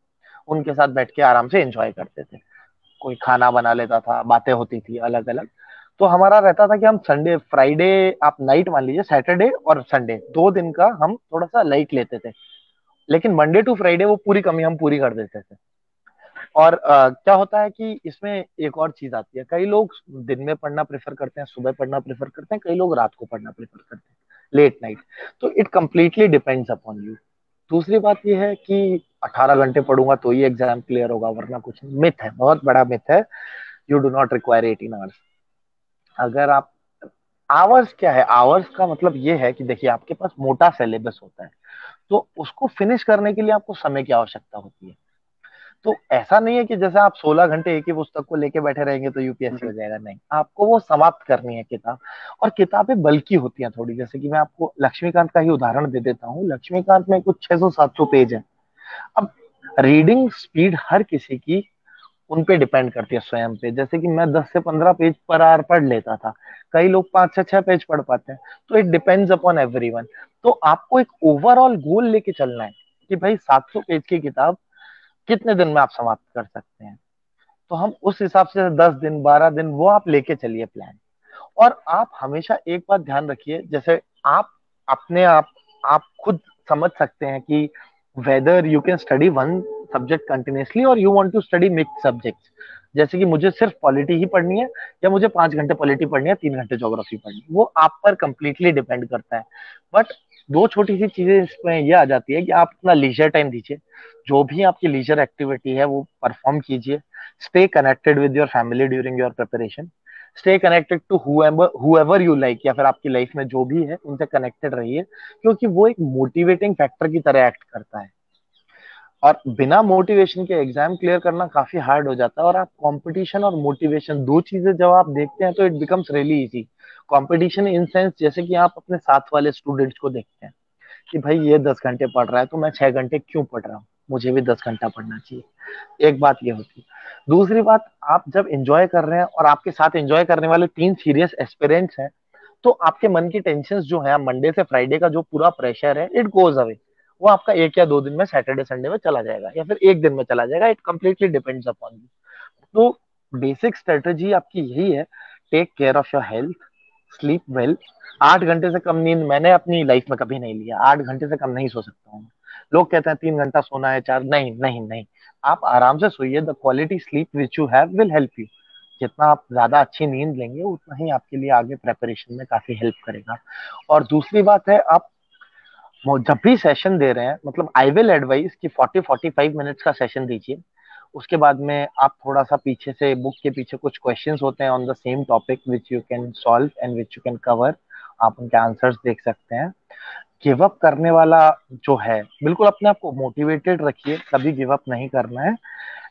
उनके साथ बैठ के आराम से एंजॉय करते थे। कोई खाना बना लेता था, बातें होती थी अलग अलग। तो हमारा रहता था कि हम संडे फ्राइडे, आप नाइट मान लीजिए, सैटरडे और संडे 2 दिन का हम थोड़ा सा लाइट लेते थे, लेकिन मंडे टू फ्राइडे वो पूरी कमी हम पूरी कर देते थे। और क्या होता है कि इसमें एक और चीज आती है, कई लोग दिन में पढ़ना प्रेफर करते हैं, सुबह पढ़ना प्रेफर करते हैं, कई लोग रात को पढ़ना प्रेफर करते हैं, लेट नाइट। तो it completely depends upon you. दूसरी बात यह है कि 18 घंटे पढ़ूंगा तो ही एग्जाम क्लियर होगा, वरना कुछ नहीं। मिथ है, बहुत बड़ा मिथ है। You do not require 18 hours. अगर आप, आवर्स क्या है, आवर्स का मतलब ये है कि देखिए आपके पास मोटा सिलेबस होता है, तो उसको फिनिश करने के लिए आपको समय की आवश्यकता होती है। तो ऐसा नहीं है कि जैसे आप 16 घंटे एक ही पुस्तक को लेके बैठे रहेंगे तो यूपीएससी हो जाएगा, नहीं, आपको वो समाप्त करनी है किताब। और किताबें बल्कि होती हैं थोड़ी, जैसे कि मैं आपको लक्ष्मीकांत का ही उदाहरण दे देता हूँ। लक्ष्मीकांत में कुछ 600 700 पेज है। अब रीडिंग स्पीड हर किसी की उन पे डिपेंड करती है, स्वयं पे। जैसे कि मैं 10 से 15 पेज पर आवर पढ़ लेता था, कई लोग 5 से 6 पेज पढ़ पाते हैं। तो इट डिपेंड्स अपॉन एवरीवन। तो आपको एक ओवरऑल गोल लेके चलना है कि भाई 700 पेज की किताब कितने दिन में आप समाप्त कर सकते हैं। तो हम उस हिसाब से 10 दिन 12 दिन वो आप लेके चलिए प्लान। और आप हमेशा एक बात ध्यान रखिए, जैसे आप अपने आप खुद समझ सकते हैं कि whether you can study one subject continuously और you want to study mix subjects. जैसे कि मुझे सिर्फ पॉलिटी ही पढ़नी है या मुझे 5 घंटे पॉलिटी पढ़नी है, 3 घंटे ज्योग्राफी पढ़नी है, वो आप पर कंप्लीटली डिपेंड करता है। बट दो छोटी सी चीजें इसमें ये आ जाती है कि आप अपना लीजर टाइम दीजिए, जो भी आपकी लीजर एक्टिविटी है वो परफॉर्म कीजिए। Stay connected with your family during your preparation. Stay connected to whoever you like, या फिर आपकी लाइफ में जो भी है उनसे कनेक्टेड रहिए, क्योंकि वो एक मोटिवेटिंग फैक्टर की तरह एक्ट करता है। और बिना मोटिवेशन के एग्जाम क्लियर करना काफी हार्ड हो जाता है। और आप कंपटीशन और मोटिवेशन दो चीजें जब आप देखते हैं तो it becomes really easy. Competition in sense, जैसे कि आप अपने साथ वाले स्टूडेंट्स को देखते हैं कि भाई ये 10 घंटे पढ़ रहा है तो मैं 6 घंटे क्यों पढ़ रहा हूँ, मुझे भी 10 घंटा पढ़ना चाहिए। एक बात ये होती है। दूसरी बात, आप जब एंजॉय कर रहे हैं और आपके साथ एंजॉय करने वाले 3 सीरियस एस्पिरेंट्स हैं, तो आपके मन की टेंशन जो है, मंडे से फ्राइडे का जो पूरा प्रेशर है, इट गोज अवे। वो आपका 1 या 2 दिन में, सैटरडे संडे में चला जाएगा, या फिर एक दिन में चला जाएगा। It completely depends upon you. तो बेसिक स्ट्रेटेजी आपकी यही है, take care of your health, sleep well. 8 घंटे से कम नींद मैंने अपनी लाइफ में कभी नहीं लिया। 8 घंटे से कम नहीं सो सकता हूँ। लोग कहते हैं 3 घंटा सोना है, 4, नहीं नहीं नहीं। आप आराम से सोइए। The quality sleep which you have will help you. जितना आप ज्यादा अच्छी नींद लेंगे उतना ही आपके लिए आगे प्रेपरेशन में काफी हेल्प करेगा। और दूसरी बात है, आप जब भी सेशन दे रहे हैं, मतलब आई विल एडवाइस कि 40-45 मिनट्स का सेशन दीजिए। उसके बाद में आप थोड़ा सा पीछे से, बुक के पीछे कुछ क्वेश्चंस होते हैं on the same topic which you can solve and which you can cover. आप उनके आंसर्स देख सकते हैं। गिव अप करने वाला जो है, बिल्कुल अपने आप को मोटिवेटेड रखिए, कभी गिव अप नहीं करना है।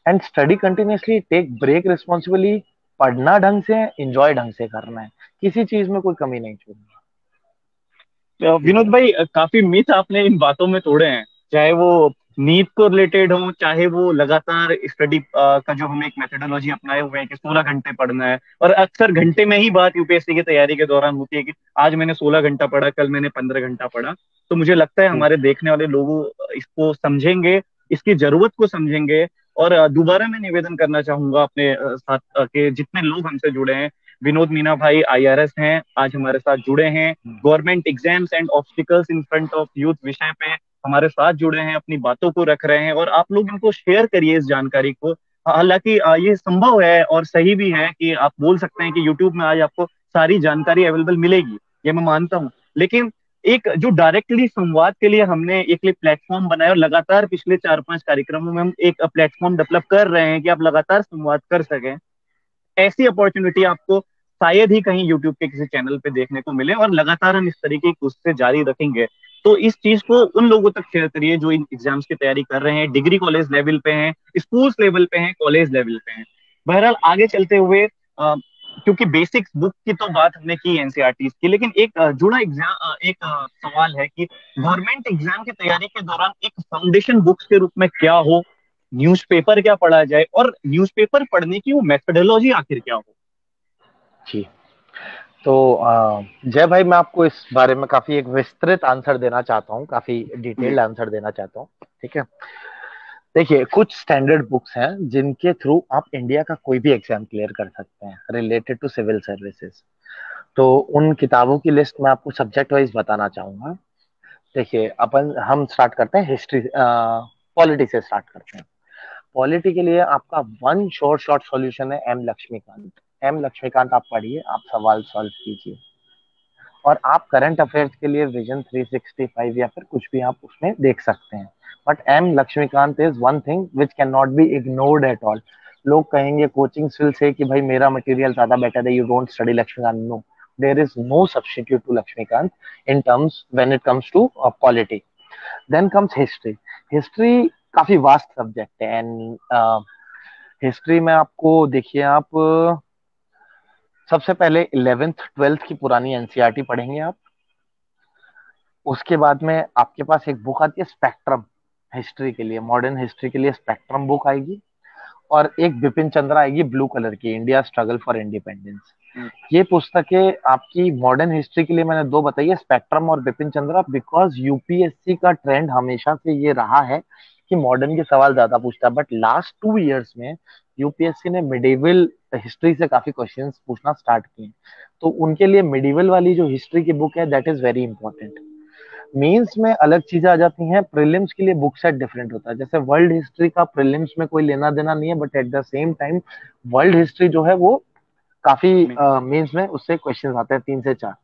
And study continuously, take break responsibly. पढ़ना ढंग से, एंजॉय ढंग से करना है, किसी चीज में कोई कमी नहीं छोड़नी है। जी विनोद भैया। भाई, काफी मिथ आपने इन बातों में तोड़े हैं। चाहे वो नीट को रिलेटेड हो, चाहे वो लगातार स्टडी का जो हम एक मेथोडोलॉजी अपनाए हुए हैं कि 16 घंटे पढ़ना है। और अक्सर घंटे में ही बात यूपीएससी की तैयारी के दौरान होती है कि आज मैंने 16 घंटा पढ़ा, कल मैंने 15 घंटा पढ़ा। तो मुझे लगता है जी हमारे देखने वाले लोगों इसको समझेंगे, इसकी जरूरत को समझेंगे। और दोबारा मैं निवेदन करना चाहूंगा अपने साथ के जितने लोग हमसे जुड़े हैं। विनोद मीना भाई आईआरएस हैं, आज हमारे साथ जुड़े हैं। Government exams and obstacles in front of youth विषय पे हमारे साथ जुड़े हैं, अपनी बातों को रख रहे हैं। और आप लोग इनको शेयर करिए इस जानकारी को। हालांकि ये संभव है और सही भी है कि आप बोल सकते हैं कि यूट्यूब में आज आपको सारी जानकारी अवेलेबल मिलेगी, ये मैं मानता हूँ। लेकिन एक जो डायरेक्टली संवाद के लिए हमने एक प्लेटफॉर्म बनाया, और लगातार पिछले 4-5 कार्यक्रमों में हम एक प्लेटफॉर्म डेवलप कर रहे हैं कि आप लगातार संवाद कर सकें। ऐसी अपॉर्चुनिटी आपको शायद ही कहीं यूट्यूब के किसी चैनल पे देखने को मिले, और लगातार हम इस तरीके की कोशिशें जारी रखेंगे। तो इस चीज को उन लोगों तक शेयर करिए जो इन एग्जाम्स की तैयारी कर रहे हैं, डिग्री कॉलेज लेवल पे हैं, स्कूल्स लेवल पे हैं, कॉलेज लेवल पे हैं। बहरहाल आगे चलते हुए, क्योंकि बेसिक्स बुक की तो बात हमने की एनसीईआरटी की, लेकिन एक जुड़ा एग्जाम, एक सवाल है कि गवर्नमेंट एग्जाम की तैयारी के दौरान एक फाउंडेशन बुक्स के रूप में क्या हो, न्यूज़पेपर क्या पढ़ा जाए, और न्यूज़पेपर पढ़ने की वो मेथोडोलॉजी आखिर क्या हो। जी। तो जय भाई, मैं आपको इस बारे में काफी एक विस्तृत आंसर देना चाहता हूँ, काफी जी। डिटेल्ड आंसर देना चाहता हूँ। ठीक है। देखिए, कुछ स्टैंडर्ड बुक्स हैं जिनके थ्रू आप इंडिया का कोई भी एग्जाम क्लियर कर सकते हैं रिलेटेड टू सिविल सर्विसेज। तो उन किताबों की लिस्ट मैं आपको सब्जेक्ट वाइज बताना चाहूंगा। देखिए, अपन हम स्टार्ट करते हैं हिस्ट्री, पॉलिटी से स्टार्ट करते हैं। पॉलिटी के लिए आपका वन शॉर्ट शॉर्ट सॉल्यूशन है एम लक्ष्मीकांत। एम लक्ष्मीकांत आप पढ़िए, आप सवाल सॉल्व कीजिए। और आप करंट अफेयर्स के लिए विजन 365 या फिर कुछ भी आप उसमें देख सकते हैं। But M Laxmikanth is one thing which can not be ignored at all. लोग कहेंगे कोचिंग विल से कि भाई मेरा मटेरियल ज्यादा बेटर है, you don't study Laxmikanth. No, there is no substitute to Laxmikanth in terms when it comes to polity. Then comes history. History काफी वास्ट सब्जेक्ट है। एंड हिस्ट्री में आपको, देखिए, आप सबसे पहले 11th 12th की पुरानी एनसीईआरटी पढ़ेंगे आप। उसके बाद में आपके पास एक बुक आती है स्पेक्ट्रम, हिस्ट्री के लिए, मॉडर्न हिस्ट्री के लिए स्पेक्ट्रम बुक आएगी। और एक बिपिन चंद्र आएगी ब्लू कलर की, इंडिया स्ट्रगल फॉर इंडिपेंडेंस। ये पुस्तकें आपकी मॉडर्न हिस्ट्री के लिए मैंने दो बताई है, स्पेक्ट्रम और बिपिन चंद्रा, बिकॉज यूपीएससी का ट्रेंड हमेशा से ये रहा है कि मॉडर्न के सवाल ज्यादा पूछता है। बट लास्ट 2 इयर्स में यूपीएससी ने मिडिवल हिस्ट्री से काफी क्वेश्चंस पूछना स्टार्ट किए। तो उनके लिए मिडिवल वाली जो हिस्ट्री की बुक है, that is very important. Mains में अलग चीजें आ जाती हैं, प्रीलिम्स के लिए बुक सेट डिफरेंट होता है। जैसे वर्ल्ड हिस्ट्री का प्रीलिम्स में कोई लेना देना नहीं है, but at the same time world history जो है वो काफी मेंस में उससे क्वेश्चंस आते हैं 3 से 4।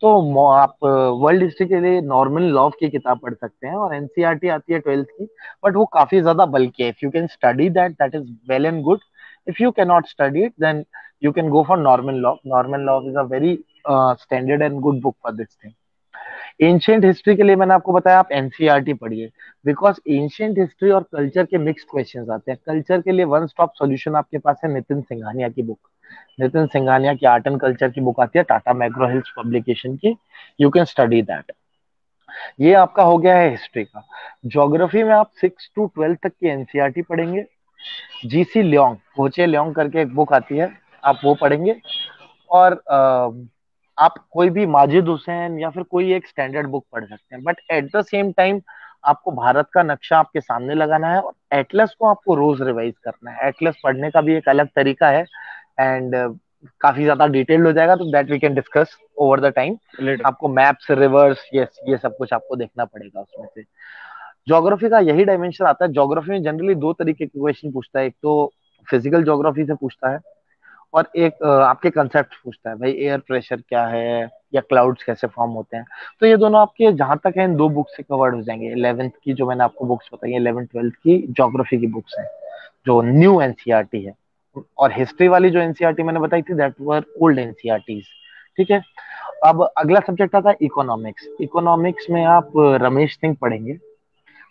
तो आप वर्ल्ड हिस्ट्री के लिए नॉर्मल लॉ की किताब पढ़ सकते हैं, और एनसीईआरटी आती है 12th की, बट वो काफी ज्यादा बल्कि है। If you can study that, that is well and good. If you can not study it, then you can go for normal law. Normal law is a very standard and good book for this thing. Ancient history के लिए मैंने आपको बताया आप एनसीईआरटी पढ़िए, बिकॉज एंशियंट हिस्ट्री और कल्चर के मिक्स क्वेश्चंस आते हैं। कल्चर के लिए वन स्टॉप सॉल्यूशन आपके पास है नितिन सिंघानिया की बुक। नितिन सिंघानिया की आर्ट एंड कल्चर की बुक आती है टाटा मैग्रो हिल्स पब्लिकेशन की, यू कैन स्टडी दैट। ये आपका हो गया है हिस्ट्री का। ज्योग्राफी में आप 6 to 12 तक की एनसीईआरटी पढ़ेंगे। जीसी ल्योंग, होचे ल्योंग करके एक बुक आती है, आप वो पढ़ेंगे। और आप कोई भी माजिद हुसैन या फिर कोई एक स्टैंडर्ड बुक पढ़ सकते हैं, but at the same time आपको भारत का नक्शा आपके सामने लगाना है, और एटलस को आपको रोज रिवाइज करना है। एटलस पढ़ने का भी एक अलग तरीका है, एंड काफी ज्यादा डिटेल्ड हो जाएगा, तो that we can discuss over the time. Later. आपको मैप्स, रिवर्स, यस, ये सब कुछ आपको देखना पड़ेगा उसमें से। ज्योग्राफी का यही डायमेंशन आता है। ज्योग्राफी में जनरली दो तरीके के क्वेश्चन पूछता है, एक तो फिजिकल ज्योग्राफी से पूछता है, और एक आपके कंसेप्ट पूछता है, भाई एयर प्रेशर क्या है, या क्लाउड्स कैसे फॉर्म होते हैं। तो ये दोनों आपके जहां तक है इन दो बुक से कवर्ड हो जाएंगे। 11th की जो मैंने आपको बुक्स बताई, 11th 12th की ज्योग्राफी की बुक्स हैं जो न्यू एनसीईआरटी है। और हिस्ट्री वाली जो एनसीईआरटी मैंने बताई थी, दैट वर ओल्ड एनसीईआरटीज। ठीक है। अब अगला सब्जेक्ट आता है इकोनॉमिक्स। इकोनॉमिक्स में आप रमेश सिंह पढ़ेंगे।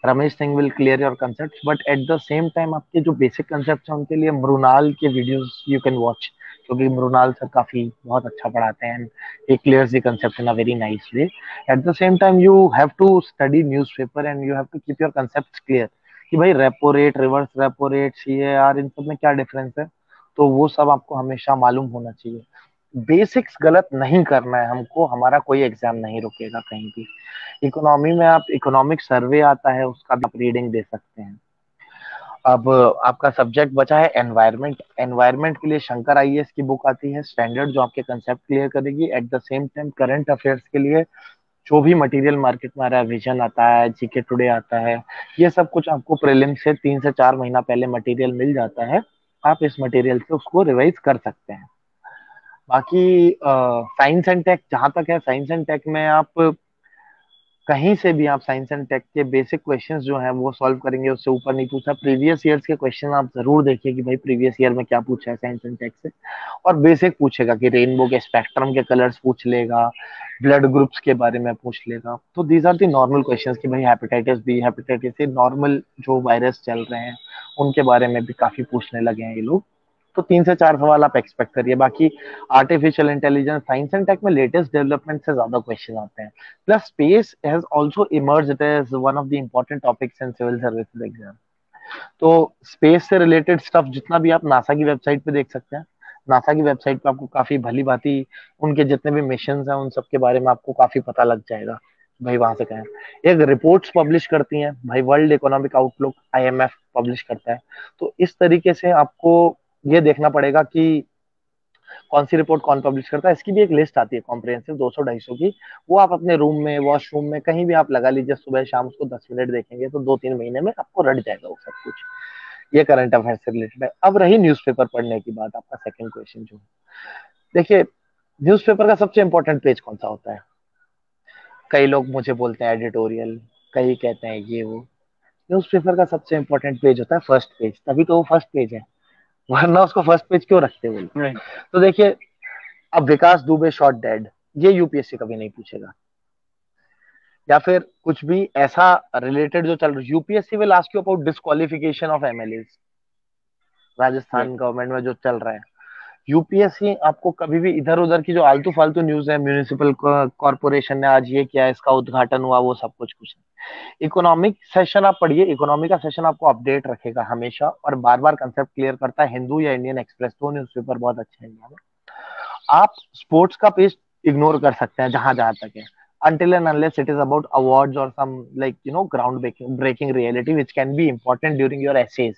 Ramesh Singh will clear your concept, but at the same time आपके जो बेसिक कंसेप्ट हैं उनके लिए मृणाल के वीडियोस यू कैन वॉच, क्योंकि मृणाल सर काफी बहुत अच्छा पढ़ाते हैं, he clears the concept in a very nice way. At the same time you have to study newspaper and you have to keep your concept clear, कि भाई repo rate, reverse repo rate, CAR, इन सब में क्या डिफरेंस है। तो वो सब आपको हमेशा मालूम होना चाहिए। बेसिक्स गलत नहीं करना है हमको, हमारा कोई एग्जाम नहीं रुकेगा कहीं भी। इकोनॉमी में आप इकोनॉमिक सर्वे आता है, उसका भी आप रीडिंग दे सकते हैं। अब आपका सब्जेक्ट बचा है एनवायरनमेंट। एनवायरनमेंट के लिए शंकर आईएएस की बुक आती है स्टैंडर्ड, जो आपके कंसेप्ट क्लियर करेगी। Eight the same time current affairs के लिए जो भी मटेरियल मार्केट में आ रहा है, विजन आता है, जीके टुडे आता है, ये सब कुछ आपको प्रीलिम से 3 से 4 महीना पहले मटेरियल मिल जाता है। आप इस मटेरियल से उसको रिवाइज कर सकते हैं। बाकी साइंस एंड टेक जहां तक है, साइंस एंड टेक में आप कहीं से भी आप साइंस एंड टेक के बेसिक क्वेश्चंस जो हैं वो सॉल्व करेंगे, उससे ऊपर नहीं पूछा। प्रीवियस ईयर्स के क्वेश्चन आप जरूर देखिए कि भाई प्रीवियस ईयर में क्या पूछा है साइंस एंड टेक से। और बेसिक पूछेगा कि रेनबो के स्पेक्ट्रम के कलर्स पूछ लेगा, ब्लड ग्रुप्स के बारे में पूछ लेगा। तो these are the normal questions कि भाई hepatitis B, hepatitis C, normal जो वायरस चल रहे हैं उनके बारे में भी काफी पूछने लगे हैं ये लोग। तो 3 से 4 सवाल आप एक्सपेक्ट करिए। बाकी artificial intelligence, science and tech में लेटेस्ट डेवलपमेंट से ज्यादा क्वेश्चन आते हैं। Plus space has also emerged as one of the important topics in civil services exam. तो स्पेस से रिलेटेड स्टफ जितना भी आप नासा की वेबसाइट पे देख सकते हैं। नासा की वेबसाइट पे आपको काफी भली भांति उनके जितने भी मिशन हैं उन सब के बारे में आपको काफी पता लग जाएगा, भाई वहां से कहें। एक रिपोर्ट्स पब्लिश करती हैं भाई, world economic outlook IMF publish करता है। तो इस तरीके से आपको ये देखना पड़ेगा कि कौन सी रिपोर्ट कौन पब्लिश करता है। इसकी भी एक लिस्ट आती है कॉम्प्रिहेंसिव 200-250 की। वो आप अपने रूम में, वॉशरूम में, कहीं भी आप लगा लीजिए, सुबह शाम उसको 10 मिनट देखेंगे तो 2-3 महीने में आपको रट जाएगा वो सब कुछ। ये करंट अफेयर से रिलेटेड है। अब रही न्यूज़पेपर पढ़ने की बात, आपका सेकंड क्वेश्चन जो है, देखिए न्यूज़पेपर का सबसे इंपॉर्टेंट पेज कौन सा होता है। कई लोग मुझे बोलते हैं एडिटोरियल, कई कहते हैं ये वो। न्यूज़पेपर का सबसे इंपॉर्टेंट पेज होता है फर्स्ट पेज, तभी तो वो फर्स्ट पेज है, वरना उसको फर्स्ट पेज क्यों रखते हैं वो लोग? राइट। तो देखिए, अब विकास दुबे शॉट डेड, ये यूपीएससी कभी नहीं पूछेगा। या फिर कुछ भी ऐसा रिलेटेड जो चल रहा है, UPSC will ask you about disqualification of MLA, right. Rajasthan government में जो चल रहा है। यूपीएससी आपको कभी भी इधर उधर की जो आलतू फालतू न्यूज है, म्यूनिसिपल कॉर्पोरेशन ने आज ये किया, इसका उद्घाटन हुआ, वो सब कुछ कुछ नहीं। इकोनॉमिक सेशन आप पढ़िए, इकोनॉमी का सेशन आपको अपडेट रखेगा हमेशा, और बार बार कंसेप्ट क्लियर करता है। हिंदू या इंडियन एक्सप्रेस, दो न्यूज़पेपर बहुत अच्छे हैं इंडिया में। आप स्पोर्ट्स का पेज इग्नोर कर सकते हैं जहां जहां तक है, until and unless it is about awards or some, like ground breaking reality which can be important during your essays.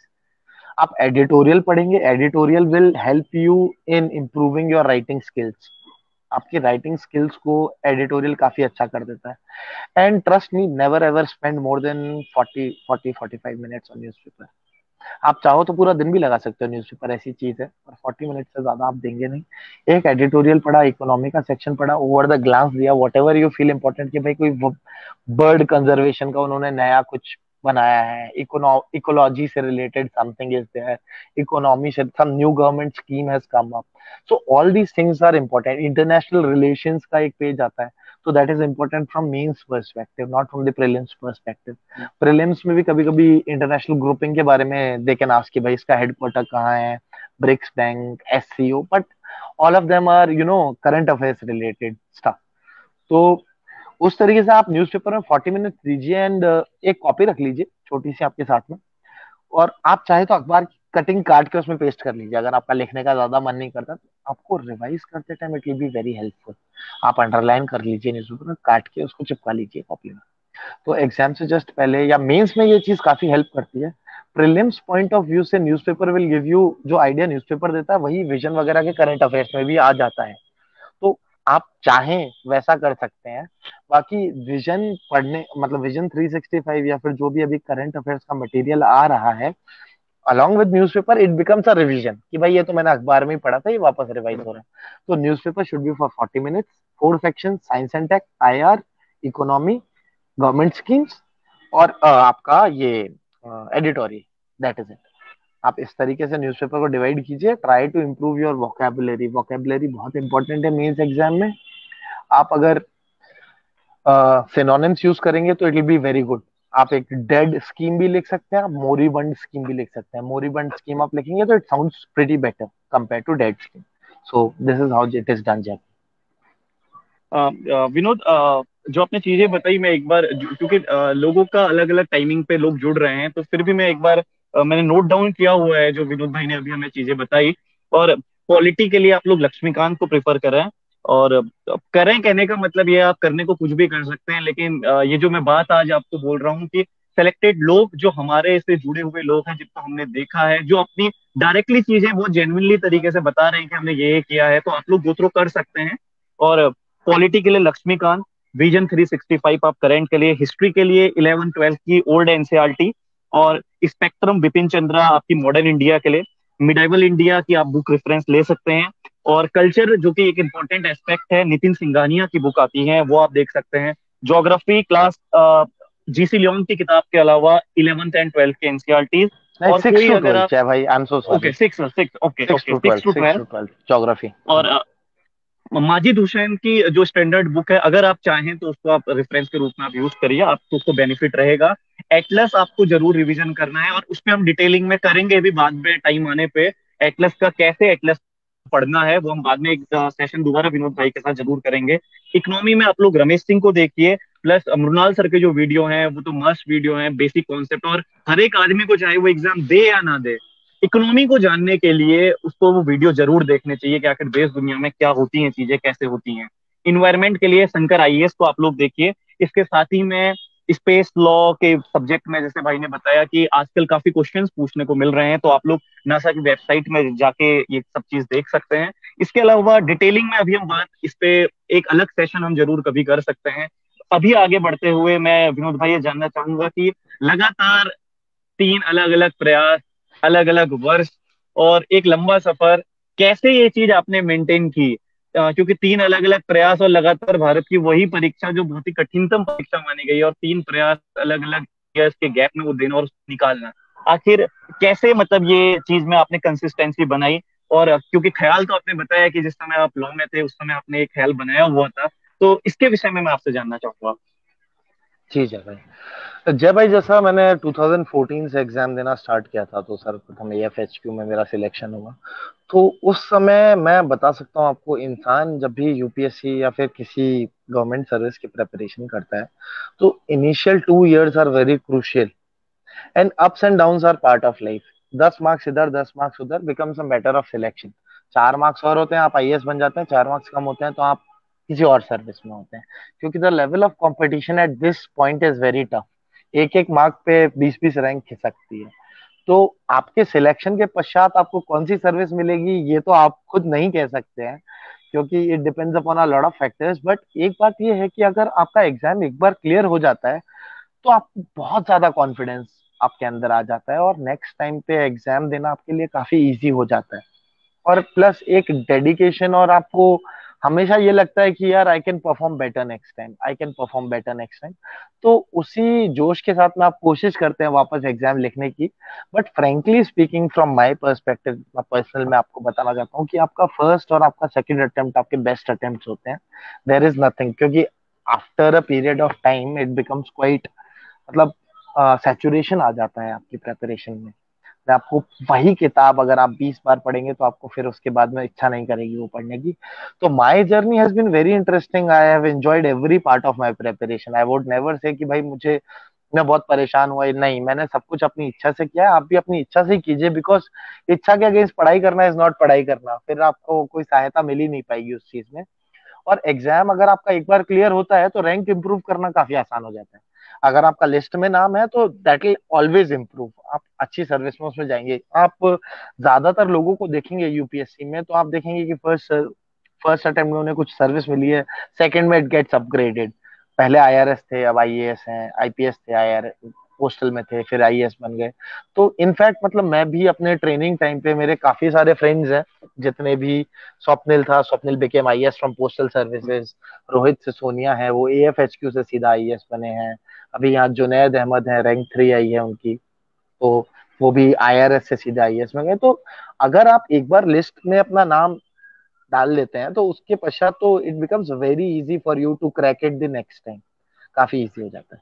आप एडिटोरियल पढ़ेंगे, editorial will help you in improving your writing skills. आपकी राइटिंग स्किल्स को एडिटोरियल काफी अच्छा कर देता है। And trust me, never ever spend more than 45 minutes on newspaper. आप चाहो तो पूरा दिन भी लगा सकते हो, न्यूज़पेपर ऐसी चीज है, पर 40 मिनट से ज्यादा आप देंगे नहीं। एक एडिटोरियल पढ़ा, इकोनॉमी का सेक्शन पढ़ा, ओवर द ग्लांस दिया, what ever you feel important कि भाई कोई बर्ड कंजर्वेशन का उन्होंने नया कुछ बनाया है, इकोलॉजी से related something is there, economy से some new government scheme has come up. So all these things are important. International relations का एक पेज आता है, तो that is important from mains perspective, not from the prelims perspective. Prelims में भी कभी कभी इंटरनेशनल ग्रुपिंग के बारे में दे कैन आस्क कि भाई इसका हेडक्वार्टर कहाँ है, BRICS bank, SCO, but all of them are current affairs related stuff. तो उस तरीके से आप न्यूज़पेपर में 40 मिनट दीजिए, एंड एक कॉपी रख लीजिए छोटी सी आपके साथ में। और आप चाहे तो अखबार की कटिंग काट के उसमें पेस्ट कर लीजिए, अगर आपका लिखने का ज्यादा मन नहीं करता तो आपको रिवाइज करते time it will be very helpful. आप अंडरलाइन कर लीजिए, न्यूज़पेपर में काट के उसको चिपका लीजिए कॉपी में। तो एग्जाम से जस्ट पहले या मेंस में ये चीज काफी हेल्प करती है। प्रीलिम्स पॉइंट ऑफ व्यू से न्यूज़पेपर विल गिव यू जो आइडिया न्यूज़पेपर देता है, वही विजन वगैरह के करंट अफेयर्स में भी आ जाता है। तो आप चाहें वैसा कर सकते हैं। बाकी विजन पढ़ने, मतलब विजन 365 या फिर जो भी अभी करंट अफेयर्स का मटेरियल आ रहा है along with newspaper, it becomes a revision कि भाई ये तो मैंने अखबार में ही पढ़ा था, ये वापस रिवाइज हो रहा है। तो newspaper should be for 40 minutes, 4 section, science and tech, IR, economy, government schemes, और आपका ये एडिटोरियल, दैट इज इट। आप इस तरीके से न्यूज़पेपर को डिवाइड कीजिए। Try to improve your vocabulary, vocabulary बहुत इंपॉर्टेंट है मेंस एग्जाम में। आप अगर सिनोनिम्स यूज करेंगे तो it will be very good. आप एक डेड स्कीम भी लिख सकते हैं, आप मोरीबंड स्कीम भी लिख सकते हैं। मोरीबंड स्कीम आप लिखेंगे तो it sounds pretty better compare to dead scheme. So this is how it is done, Jack. Vinod, जो आपने चीजें बताई, मैं एक बार क्योंकि लोगों का अलग अलग टाइमिंग पे लोग जुड़ रहे हैं, तो फिर भी मैं एक बार मैंने नोट डाउन किया हुआ है जो विनोद भाई ने अभी हमें चीजें बताई। और पॉलिटी के लिए आप लोग लक्ष्मीकांत को प्रेफर करें। और करें कहने का मतलब ये, आप करने को कुछ भी कर सकते हैं, लेकिन ये जो मैं बात आज आपको बोल रहा हूँ कि सेलेक्टेड लोग जो हमारे से जुड़े हुए लोग हैं, जिनको हमने देखा है, जो अपनी डायरेक्टली चीजें वो जेन्युइनली तरीके से बता रहे हैं कि हमने ये किया है, तो आप लोग गो थ्रू कर सकते हैं। और पॉलिटी के लिए लक्ष्मीकांत, विजन 365 आप करेंट के लिए, हिस्ट्री के लिए 11 12 की ओल्ड एनसीईआरटी, और स्पेक्ट्रम बिपिन चंद्रा आपकी मॉडर्न इंडिया के लिए, मिडाइवल इंडिया की आप बुक रेफरेंस ले सकते हैं। और कल्चर जो कि एक इंपॉर्टेंट एस्पेक्ट है, नितिन सिंघानिया की बुक आती है, वो आप देख सकते हैं। ज्योग्राफी क्लास जीसी लियोन की किताब के अलावा 11th and 12th के एनसीईआरटी। नहीं, और सिक्स कोई टू अगर आप, ट्वेल्थ है भाई, I am so okay sorry. Six six, okay six okay, two six twelfth two six twelve two twelfth geography. और माजिद हुसैन की जो स्टैंडर्ड बुक है, अगर आप चाहें तो उसको आप रेफरेंस के रूप में आप यूज करिए, आपको उसको बेनिफिट रहेगा। एटलस आपको जरूर रिवीजन करना है, और उसमें हम डिटेलिंग में करेंगे भी बाद में टाइम आने पे। एटलस का कैसे एटलस पढ़ना है वो हम बाद में एक सेशन दोबारा विनोद भाई के साथ जरूर करेंगे। इकोनॉमी में आप लोग रमेश सिंह को देखिए, प्लस मृणाल सर के जो वीडियो हैं वो तो मस्त वीडियो हैं, बेसिक कॉन्सेप्ट। और हर एक आदमी को, चाहे वो एग्जाम दे या ना दे, इकोनॉमी को जानने के लिए उसको वो वीडियो जरूर देखने चाहिए कि आखिर देश दुनिया में क्या होती हैं चीजें, कैसे होती हैं। इन्वायरमेंट के लिए शंकर आईएएस को आप लोग देखिए। इसके साथ ही में स्पेस लॉ के सब्जेक्ट में, जैसे भाई ने बताया कि आजकल काफी क्वेश्चंस पूछने को मिल रहे हैं, तो आप लोग नासा की वेबसाइट में जाके ये सब चीज देख सकते हैं। इसके अलावा डिटेलिंग में अभी हम बात इस पे, एक अलग सेशन हम जरूर कभी कर सकते हैं। अभी आगे बढ़ते हुए मैं विनोद भाई ये जानना चाहूंगा कि लगातार 3 अलग अलग प्रयास, अलग अलग वर्ष और एक लंबा सफर, कैसे ये चीज आपने मेंटेन की? क्योंकि 3 अलग अलग प्रयास और लगातार भारत की वही परीक्षा जो बहुत ही कठिनतम परीक्षा मानी गई है, और 3 प्रयास अलग अलग ईयर्स के गैप में वो देना और उसको निकालना, आखिर कैसे, मतलब ये चीज में आपने कंसिस्टेंसी बनाई? और क्योंकि ख्याल तो आपने बताया कि जिस समय आप लॉ में थे उस समय आपने एक ख्याल बनाया हुआ था, तो इसके विषय में मैं आपसे जानना चाहूंगा। जी जय भाई। जय भाई, जैसा मैंने 2014 से एग्जाम देना स्टार्ट किया था, तो सर्वप्रथम एएफएचक्यू में मेरा सिलेक्शन हुआ। तो उस समय मैं बता सकता हूँ आपको, इंसान जब भी यूपीएससी या फिर किसी गवर्नमेंट सर्विस की प्रिपरेशन करता है, तो initial 2 years are very crucial, and ups and downs are part of life. 10 marks इधर 10 मार्क्स उधर becomes a matter of selection. 4 marks और होते हैं आप आईएएस बन जाते हैं, 4 मार्क्स कम होते हैं तो आप किसी और सर्विस में होते हैं, क्योंकि the level of competition at this point is very tough. एक एक मार्क पे 20 20 रैंक खिसकती है। तो आपके सिलेक्शन के पश्चात आपको कौन सी सर्विस मिलेगी ये तो आप खुद नहीं कह सकते हैं, क्योंकि it depends upon a lot of factors. But एक बात ये है कि अगर आपका एग्जाम एक बार क्लियर हो जाता है तो आपको बहुत ज्यादा कॉन्फिडेंस आपके अंदर आ जाता है, और नेक्स्ट टाइम पे एग्जाम देना आपके लिए काफी इजी हो जाता है। और प्लस एक डेडिकेशन, और आपको हमेशा ये लगता है कि यार I can perform better next time, I can perform better next time. तो उसी जोश के साथ में आप कोशिश करते हैं वापस एग्जाम लिखने की। But frankly speaking from my perspective, personal मैं आपको बताना चाहता हूँ कि आपका फर्स्ट और आपका सेकंड अटेम्प्ट आपके बेस्ट अटेम्प्ट होते हैं। देयर इज नथिंग, क्योंकि after a period of time it becomes quite, मतलब सैचुरेशन आ जाता है आपकी प्रेपरेशन में। आपको वही किताब अगर आप 20 बार पढ़ेंगे तो आपको फिर उसके बाद में इच्छा नहीं करेगी वो पढ़ने की। तो my journey has been very interesting, I have enjoyed every part of my preparation. I would never say कि भाई मुझे, मैं बहुत परेशान हुआ, नहीं, मैंने सब कुछ अपनी इच्छा से किया है। आप भी अपनी इच्छा से ही कीजिए, बिकॉज इच्छा के अगेंस्ट पढ़ाई करना इज नॉट पढ़ाई करना, फिर आपको कोई सहायता मिल ही नहीं पाएगी उस चीज में। और एग्जाम अगर आपका एक बार क्लियर होता है तो रैंक इंप्रूव करना काफी आसान हो जाता है। अगर आपका लिस्ट में नाम है तो दैट विल ऑलवेज इंप्रूव, आप अच्छी सर्विस में उसमें जाएंगे। आप ज्यादातर लोगों को देखेंगे यूपीएससी में, तो आप देखेंगे कि फर्स्ट फर्स्ट अटेम्प्ट में उन्हें कुछ सर्विस मिली है, सेकंड में इट गेट्स अपग्रेडेड। पहले आईआरएस थे, अब आईएएस हैं, आईपीएस थे, आईआर पोस्टल में थे, फिर आईएएस बन गए। तो इनफैक्ट मतलब मैं भी अपने ट्रेनिंग टाइम पे, मेरे काफी सारे फ्रेंड्स हैं जितने भी, स्वप्निल था, Swapnil became IAS from postal services, Rohit Sisonia है वो एएफएचक्यू से सीधा आईएएस बने हैं। अभी यहाँ जुनैद अहमद है, रैंक 3 आई है उनकी, तो वो भी आईआरएस से सीधा आईएएस में गए। तो अगर आप एक बार लिस्ट में अपना नाम डाल लेते हैं तो उसके पश्चात तो it becomes very easy for you to crack it the next time, काफी इजी हो जाता है।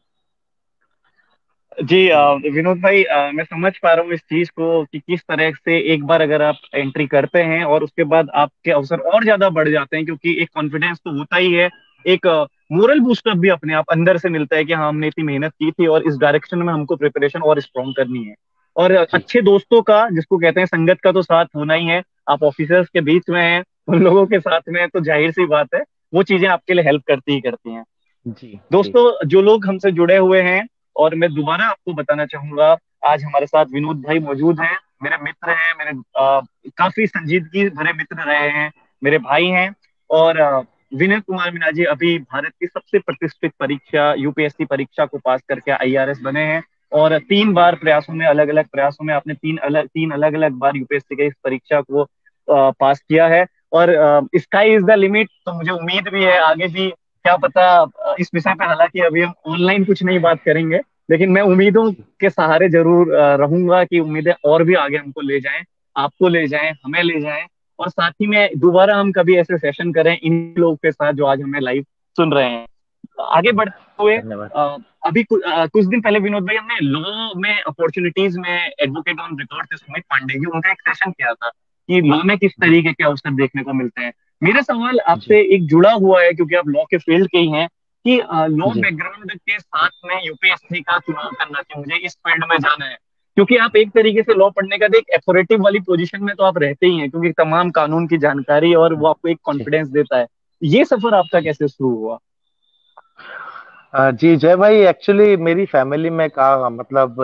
जी विनोद भाई, मैं समझ पा रहा हूँ इस चीज को कि किस तरह से एक बार अगर आप एंट्री करते हैं और उसके बाद आपके अवसर और ज्यादा बढ़ जाते हैं, क्योंकि एक कॉन्फिडेंस तो होता ही है, एक मोरल बूस्टअप भी अपने आप अंदर से मिलता है कि हाँ हमने इतनी मेहनत की थी और इस डायरेक्शन में हमको प्रिपरेशन और स्ट्रॉन्ग करनी है। और जी अच्छे दोस्तों का, जिसको कहते हैं संगत का, तो साथ होना ही है। आप ऑफिसर्स के बीच में हैं, उन लोगों के साथ में हैं, तो जाहिर सी बात है वो चीजें आपके लिए हेल्प करती ही करती हैं। जी जी दोस्तों, जो लोग हमसे जुड़े हुए हैं, और मैं दोबारा आपको बताना चाहूंगा, आज हमारे साथ विनोद भाई मौजूद हैं, मेरे मित्र हैं, मेरे काफी संजीदगी भरे मित्र रहे हैं, मेरे भाई हैं। और विनय कुमार मीना जी अभी भारत की सबसे प्रतिष्ठित परीक्षा यूपीएससी परीक्षा को पास करके आईआरएस बने हैं। और 3 बार प्रयासों में, अलग अलग प्रयासों में आपने तीन अलग अलग बार यूपीएससी के इस परीक्षा को पास किया है। और स्काई इज द लिमिट, तो मुझे उम्मीद भी है आगे भी, क्या पता, इस विषय पे हालांकि अभी हम ऑनलाइन कुछ नहीं बात करेंगे, लेकिन मैं उम्मीदों जी के सहारे जरूर रहूंगा कि उम्मीदें और भी आगे हमको ले जाएं, आपको ले जाएं, हमें ले जाएं। और साथ ही में दोबारा हम कभी ऐसे सेशन करें इन लोगों के साथ जो आज हमें लाइव सुन रहे हैं। आगे बढ़ते हुए, धन्यवाद। अभी कुछ दिन पहले विनोद भाई हमने लॉ में अपॉर्चुनिटीज में एडवोकेट ऑन रिकॉर्ड से सुमित पांडे जी, उनका एक सेशन किया था कि लॉ में किस जी तरीके के अवसर देखने को मिलते हैं। मेरा सवाल जी आपसे एक जुड़ा हुआ है, क्योंकि आप लॉ के फील्ड के ही हैं, कि लॉ जी बैकग्राउंड के साथ में यूपीएससी का चुनाव करना, कि मुझे इस फील्ड में जाना है, क्योंकि आप एक तरीके से लॉ पढ़ने का एक अथॉरिटी वाली पोजीशन में तो आप रहते ही हैं, क्योंकि तमाम कानून की जानकारी, और वो आपको एक जी कॉन्फिडेंस देता है। ये सफर आपका जी कैसे शुरू हुआ? जी जय भाई, एक्चुअली मेरी फैमिली में का मतलब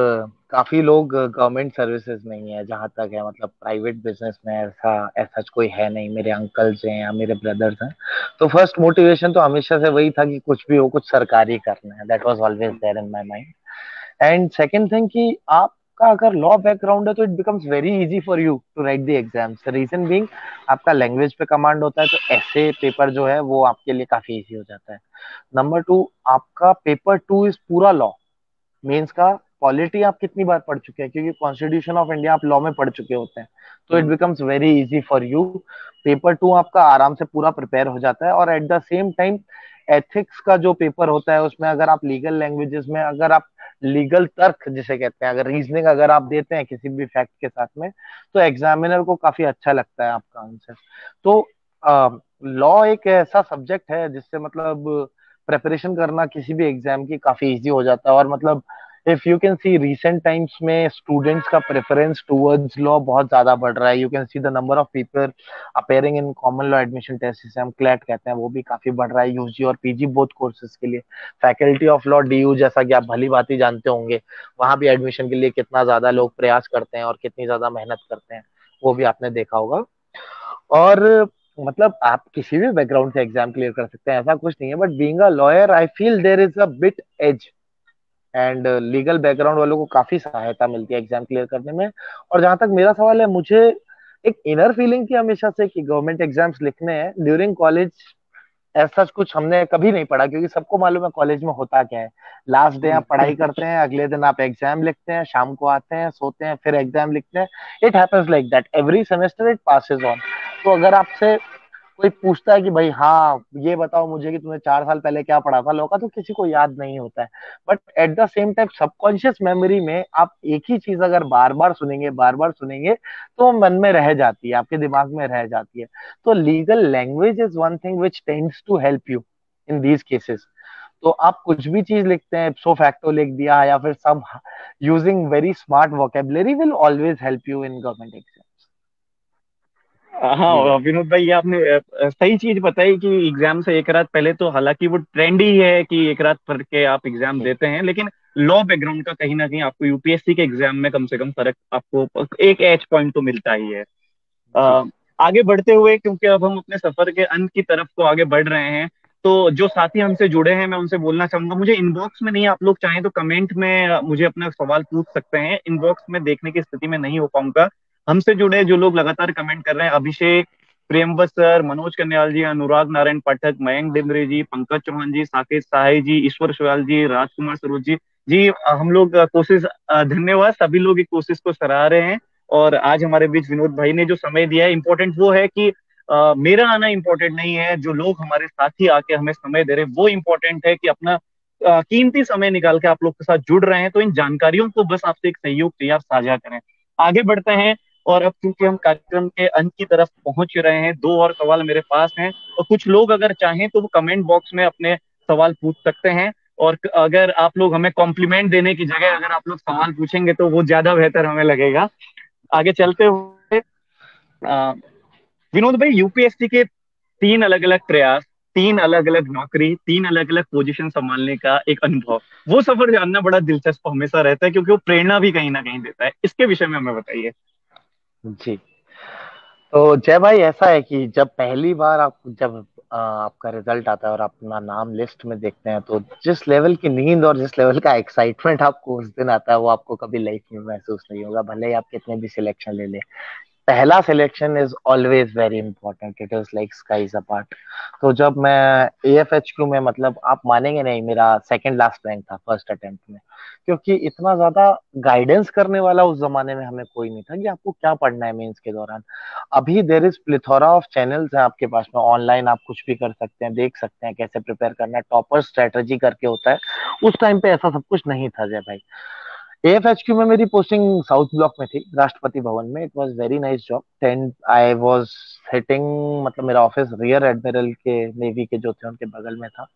काफी लोग गवर्नमेंट सर्विसेज में ही है, जहाँ तक है मतलब प्राइवेट बिजनेस में ऐसा ऐसा कोई है नहीं। मेरे अंकल्स हैं या मेरे ब्रदर्स हैं, तो फर्स्ट मोटिवेशन तो हमेशा से वही था कि कुछ भी हो, कुछ सरकारी करना है। That was always there in my mind. And second thing कि आपका अगर लॉ बैकग्राउंड है तो it becomes very easy for you to write the exams, reason being आपका लैंग्वेज पे कमांड होता है, तो ऐसे पेपर जो है वो आपके लिए काफी इजी हो जाता है। नंबर टू, आपका पेपर टू इज पूरा लॉ, मेंस का पॉलिटी आप कितनी बार पढ़ चुके हैं, क्योंकि कॉन्स्टिट्यूशन ऑफ इंडिया आप लॉ में पढ़ चुके होते हैं, तो it hmm. Becomes very easy for you. Paper two आपका आराम से पूरा प्रिपेयर हो जाता है। और eight the same time ethics का जो पेपर होता है उसमें अगर आप लीगल लैंग्वेजेस में, अगर आप लीगल तर्क जिसे कहते हैं, अगर रीजनिंग अगर आप देते हैं किसी भी फैक्ट के साथ में, तो एग्जामिनर को काफी अच्छा लगता है आपका आंसर। तो लॉ एक ऐसा सब्जेक्ट है जिससे मतलब प्रेपरेशन करना किसी भी एग्जाम की काफी इजी हो जाता है। और मतलब if you can see recent times में स्टूडेंट्स का प्रेफरेंस टुवर्ड्स लॉ बहुत ज्यादा बढ़ रहा है। You can see the number of people appearing in common law admission test, जिसे हम क्लैट कहते हैं, वो भी काफी बढ़ रहा है यूजी और पीजी बोथ कोर्सेज के लिए। फैकल्टी ऑफ लॉ डीयू, जैसा कि आप भली बात ही जानते होंगे, वहां भी एडमिशन के लिए कितना ज्यादा लोग प्रयास करते हैं और कितनी ज्यादा मेहनत करते हैं, वो भी आपने देखा होगा। और मतलब आप किसी भी बैकग्राउंड से एग्जाम क्लियर कर सकते हैं, ऐसा कुछ नहीं है, but being a lawyer I feel there is a bit edge, and legal background वालों को काफी सहायता मिलती है एग्जाम क्लियर करने में। और जहां तक मेरा सवाल है, मुझे एक इनर फीलिंग थी हमेशा से कि गवर्नमेंट एग्जाम्स लिखने हैं ड्यूरिंग कॉलेज। ऐसा कुछ हमने कभी नहीं पढ़ा, क्योंकि सबको मालूम है कॉलेज में होता क्या है। लास्ट डे आप पढ़ाई करते हैं, अगले दिन आप एग्जाम लिखते हैं, शाम को आते हैं, सोते हैं, फिर एग्जाम लिखते हैं। It happens like that every semester, it Passage on. तो अगर आपसे कोई पूछता है कि भाई हाँ ये बताओ मुझे कि तुमने 4 साल पहले क्या पढ़ा था लॉ का, तो किसी को याद नहीं होता है। But at the same time subconscious memory में आप एक ही चीज अगर बार बार सुनेंगे, बार बार सुनेंगे, तो वो मन में रह जाती है, आपके दिमाग में रह जाती है। तो legal language is one thing which tends to help you in these cases. तो आप कुछ भी चीज लिखते हैं, सो फैक्टो लिख दिया या फिर सब using very smart vocabulary will always help you in government exams. जी हाँ भाई। विनोद भाई, ये आपने सही चीज बताई कि एग्जाम से एक रात पहले तो, हालांकि वो ट्रेंड ही है कि एक रात पढ़ के आप एग्जाम जी देते हैं, लेकिन लॉ बैकग्राउंड का कहीं ना कहीं आपको यूपीएससी के एग्जाम में कम से कम फर्क आपको एक एज पॉइंट तो मिलता ही है। जी अ, आगे बढ़ते हुए, क्योंकि अब हम अपने सफर के अंत की तरफ को आगे बढ़ रहे हैं, तो जो साथी हमसे जुड़े हैं मैं उनसे बोलना चाहूंगा, मुझे इनबॉक्स में नहीं, आप लोग चाहें तो कमेंट में मुझे अपना सवाल पूछ सकते हैं, इनबॉक्स में देखने की स्थिति में नहीं हो पाऊंगा। हमसे जुड़े जो लोग लगातार कमेंट कर रहे हैं: अभिषेक, प्रियंवत सर, मनोज कन्याल जी, अनुराग नारायण पाठक, मयंक डिमरे जी, पंकज चौहान जी, साकेत साहे जी, ईश्वर सवाल जी, राजकुमार सरोज जी। जी हम लोग कोशिश, धन्यवाद, सभी लोग इस कोशिश को सराह रहे हैं। और आज हमारे बीच विनोद भाई ने जो समय दिया है, इम्पोर्टेंट वो है कि मेरा आना इम्पोर्टेंट नहीं है, जो लोग हमारे साथी आके हमें समय दे रहे हैं वो इम्पोर्टेंट है, कि अपना कीमती समय निकाल के आप लोग के साथ जुड़ रहे हैं, तो इन जानकारियों को बस आपसे एक सहयोग चाहिए, आप साझा करें। आगे बढ़ते हैं, और अब चूंकि हम कार्यक्रम के अंत की तरफ पहुंच रहे हैं, दो और सवाल मेरे पास हैं, और कुछ लोग अगर चाहें तो वो कमेंट बॉक्स में अपने सवाल पूछ सकते हैं। और अगर आप लोग हमें कॉम्प्लीमेंट देने की जगह अगर आप लोग सवाल पूछेंगे तो वो ज्यादा बेहतर हमें लगेगा। आगे चलते हुए, अ, विनोद भाई, यूपीएससी के तीन अलग अलग प्रयास, तीन अलग अलग नौकरी, तीन अलग अलग पोजीशन संभालने का एक अनुभव, वो सफर जानना बड़ा दिलचस्प हमेशा रहता है, क्योंकि वो प्रेरणा भी कहीं ना कहीं देता है। इसके विषय में हमें बताइए। जी। तो जय भाई, ऐसा है कि जब पहली बार आप जब आपका रिजल्ट आता है और आप अपना नाम लिस्ट में देखते हैं, तो जिस लेवल की नींद और जिस लेवल का एक्साइटमेंट आपको उस दिन आता है, वो आपको कभी लाइफ में महसूस नहीं होगा, भले ही आप कितने भी सिलेक्शन ले लें। पहला selection is always very important, it is like skies apart. तो जब मैं एएफएचक्यू में, मतलब आप मानेंगे नहीं, मेरा सेकंड लास्ट रैंक था फर्स्ट अटेम्प्ट में। क्योंकि इतना ज्यादा गाइडेंस करने वाला उस जमाने में हमें कोई नहीं था कि आपको क्या पढ़ना है मेंस के दौरान। अभी देर इज प्लिथोरा ऑफ चैनल्स है आपके पास में, ऑनलाइन आप कुछ भी कर सकते हैं, देख सकते हैं कैसे प्रिपेयर करना है, टॉपर स्ट्रेटजी करके होता है। उस टाइम पे ऐसा सब कुछ नहीं था जय भाई। एएफएचक्यू में मेरी पोस्टिंग साउथ ब्लॉक में थी, राष्ट्रपति भवन में। It was very nice job. 10 I was sitting, मतलब मेरा ऑफिस रियर एडमिरल के नेवी के जो थे उनके बगल में था।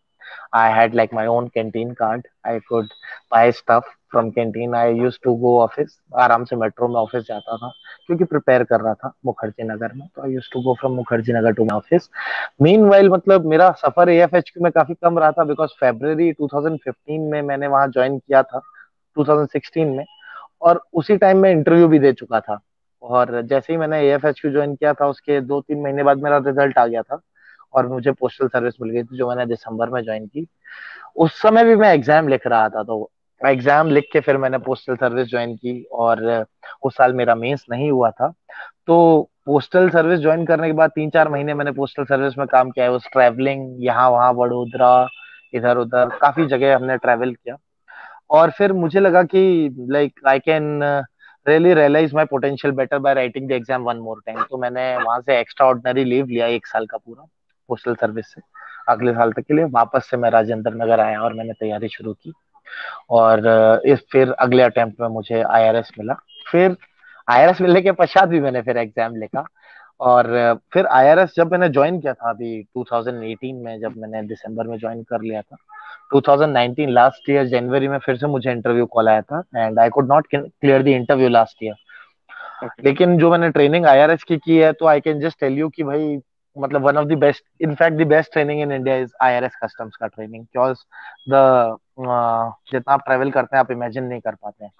I had like my own canteen card, I could buy stuff from canteen. I use to go office, आराम से मेट्रो में ऑफिस जाता था, क्योंकि प्रिपेयर कर रहा था मुखर्जी नगर में, तो I use to go from Mukherjee Nagar to my office. Meanwhile मतलब मेरा सफर एएफएचक्यू में काफी कम रहा था, बिकॉज फरवरी 2015 में मैंने वहां ज्वाइन किया था, 2016 में। और उसी टाइम में इंटरव्यू भी दे चुका था। और जैसे ही मैंने एएफएचक्यू ज्वाइन किया था, उसके 2-3 महीने बाद मेरा रिजल्ट आ गया था, और मुझे पोस्टल सर्विस मिल गई थी, जो मैंने दिसंबर में ज्वाइन की। उस समय भी मैं एग्जाम लिख रहा था, तो एग्जाम लिख के फिर मैंने पोस्टल सर्विस ज्वाइन की। और उस साल मेरा मेंस नहीं हुआ था। तो पोस्टल सर्विस ज्वाइन करने के बाद 3-4 महीने मैंने पोस्टल सर्विस में काम किया है, उस ट्रैवलिंग यहाँ वहाँ, बड़ोदरा, इधर उधर काफी जगह हमने ट्रैवल किया। और फिर मुझे लगा कि like I can really realise my potential better by writing the exam one more time. तो मैंने वहां से एक्स्ट्रा ऑर्डिनरी लीव लिया 1 साल का पूरा, पोस्टल सर्विस से अगले साल तक के लिए। वापस से मैं राजेंद्र नगर आया और मैंने तैयारी शुरू की। और इस फिर अगले अटेम्प्ट में मुझे आईआरएस मिला। फिर आईआरएस मिलने के पश्चात भी मैंने फिर एग्जाम लिखा। और फिर आईआरएस जब मैंने ज्वाइन किया था अभी 2018 में, जब मैंने दिसंबर में ज्वाइन कर लिया था, 2019 लास्ट ईयर जनवरी में फिर से मुझे इंटरव्यू कॉल आया था, and I could not clear the interview last year. Okay. लेकिन जो मैंने ट्रेनिंग आईआरएस की है, तो I can just tell you कि भाई, मतलब one of the best, in fact the best training in India is IRS customs का ट्रेनिंग। बिकॉज द जितना आप ट्रेवल करते हैं आप इमेजिन नहीं कर पाते हैं।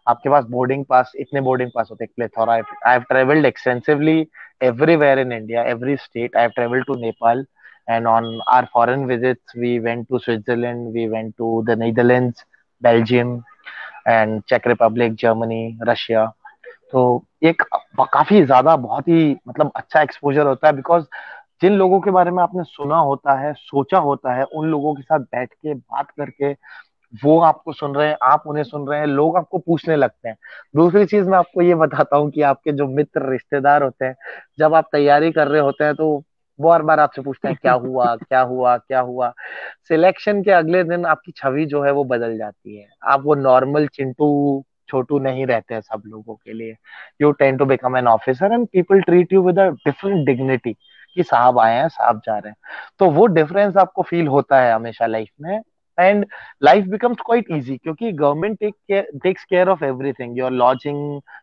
आपके पास बोर्डिंग पास, इतने बोर्डिंग पास होते हैं, plethora. I have travelled extensively everywhere in India, every state. I have traveled to Nepal, and on our foreign visits, we went to Switzerland, we went to the Netherlands, Belgium, and Czech Republic, Germany, Russia. तो एक काफी ज्यादा बहुत ही मतलब अच्छा एक्सपोजर होता है, बिकॉज जिन लोगों के बारे में आपने सुना होता है, सोचा होता है, उन लोगों के साथ बैठ के बात करके, वो आपको सुन रहे हैं, आप उन्हें सुन रहे हैं, लोग आपको पूछने लगते हैं। दूसरी चीज मैं आपको ये बताता हूँ कि आपके जो मित्र रिश्तेदार होते हैं, जब आप तैयारी कर रहे होते हैं, तो बार बार आपसे पूछते हैं क्या हुआ, क्या हुआ, क्या हुआ। सिलेक्शन के अगले दिन आपकी छवि जो है वो बदल जाती है, आप वो नॉर्मल चिंटू छोटू नहीं रहते हैं सब लोगों के लिए। You tend to become an officer and people treat you with a different dignity, कि साहब आए हैं, साहब जा रहे हैं। तो वो डिफरेंस आपको फील होता है हमेशा लाइफ में। And life becomes quite easy क्योंकि government takes care of everything, your lodging,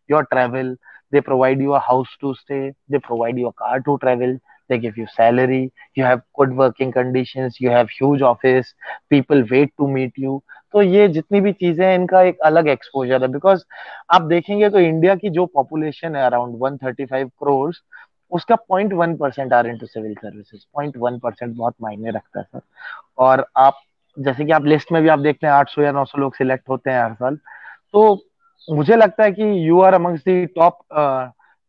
your travel. They provide you a house to stay, they provide you a car to travel, they give you salary, you have good working conditions, you have huge office, people wait to meet you. तो ये जितनी भी चीजें हैं, इनका एक अलग एक्सपोजर है। बिकॉज आप देखेंगे तो इंडिया की जो पॉपुलेशन है अराउंड 135 करोड़, उसका 0.1% आर इनटू सिविल सर्विसेज। 0.1% बहुत मायने रखता है सर। और आप जैसे कि आप लिस्ट में भी आप देखते हैं 800 या 900 लोग सिलेक्ट होते हैं हर साल। तो मुझे लगता है कि you are amongst the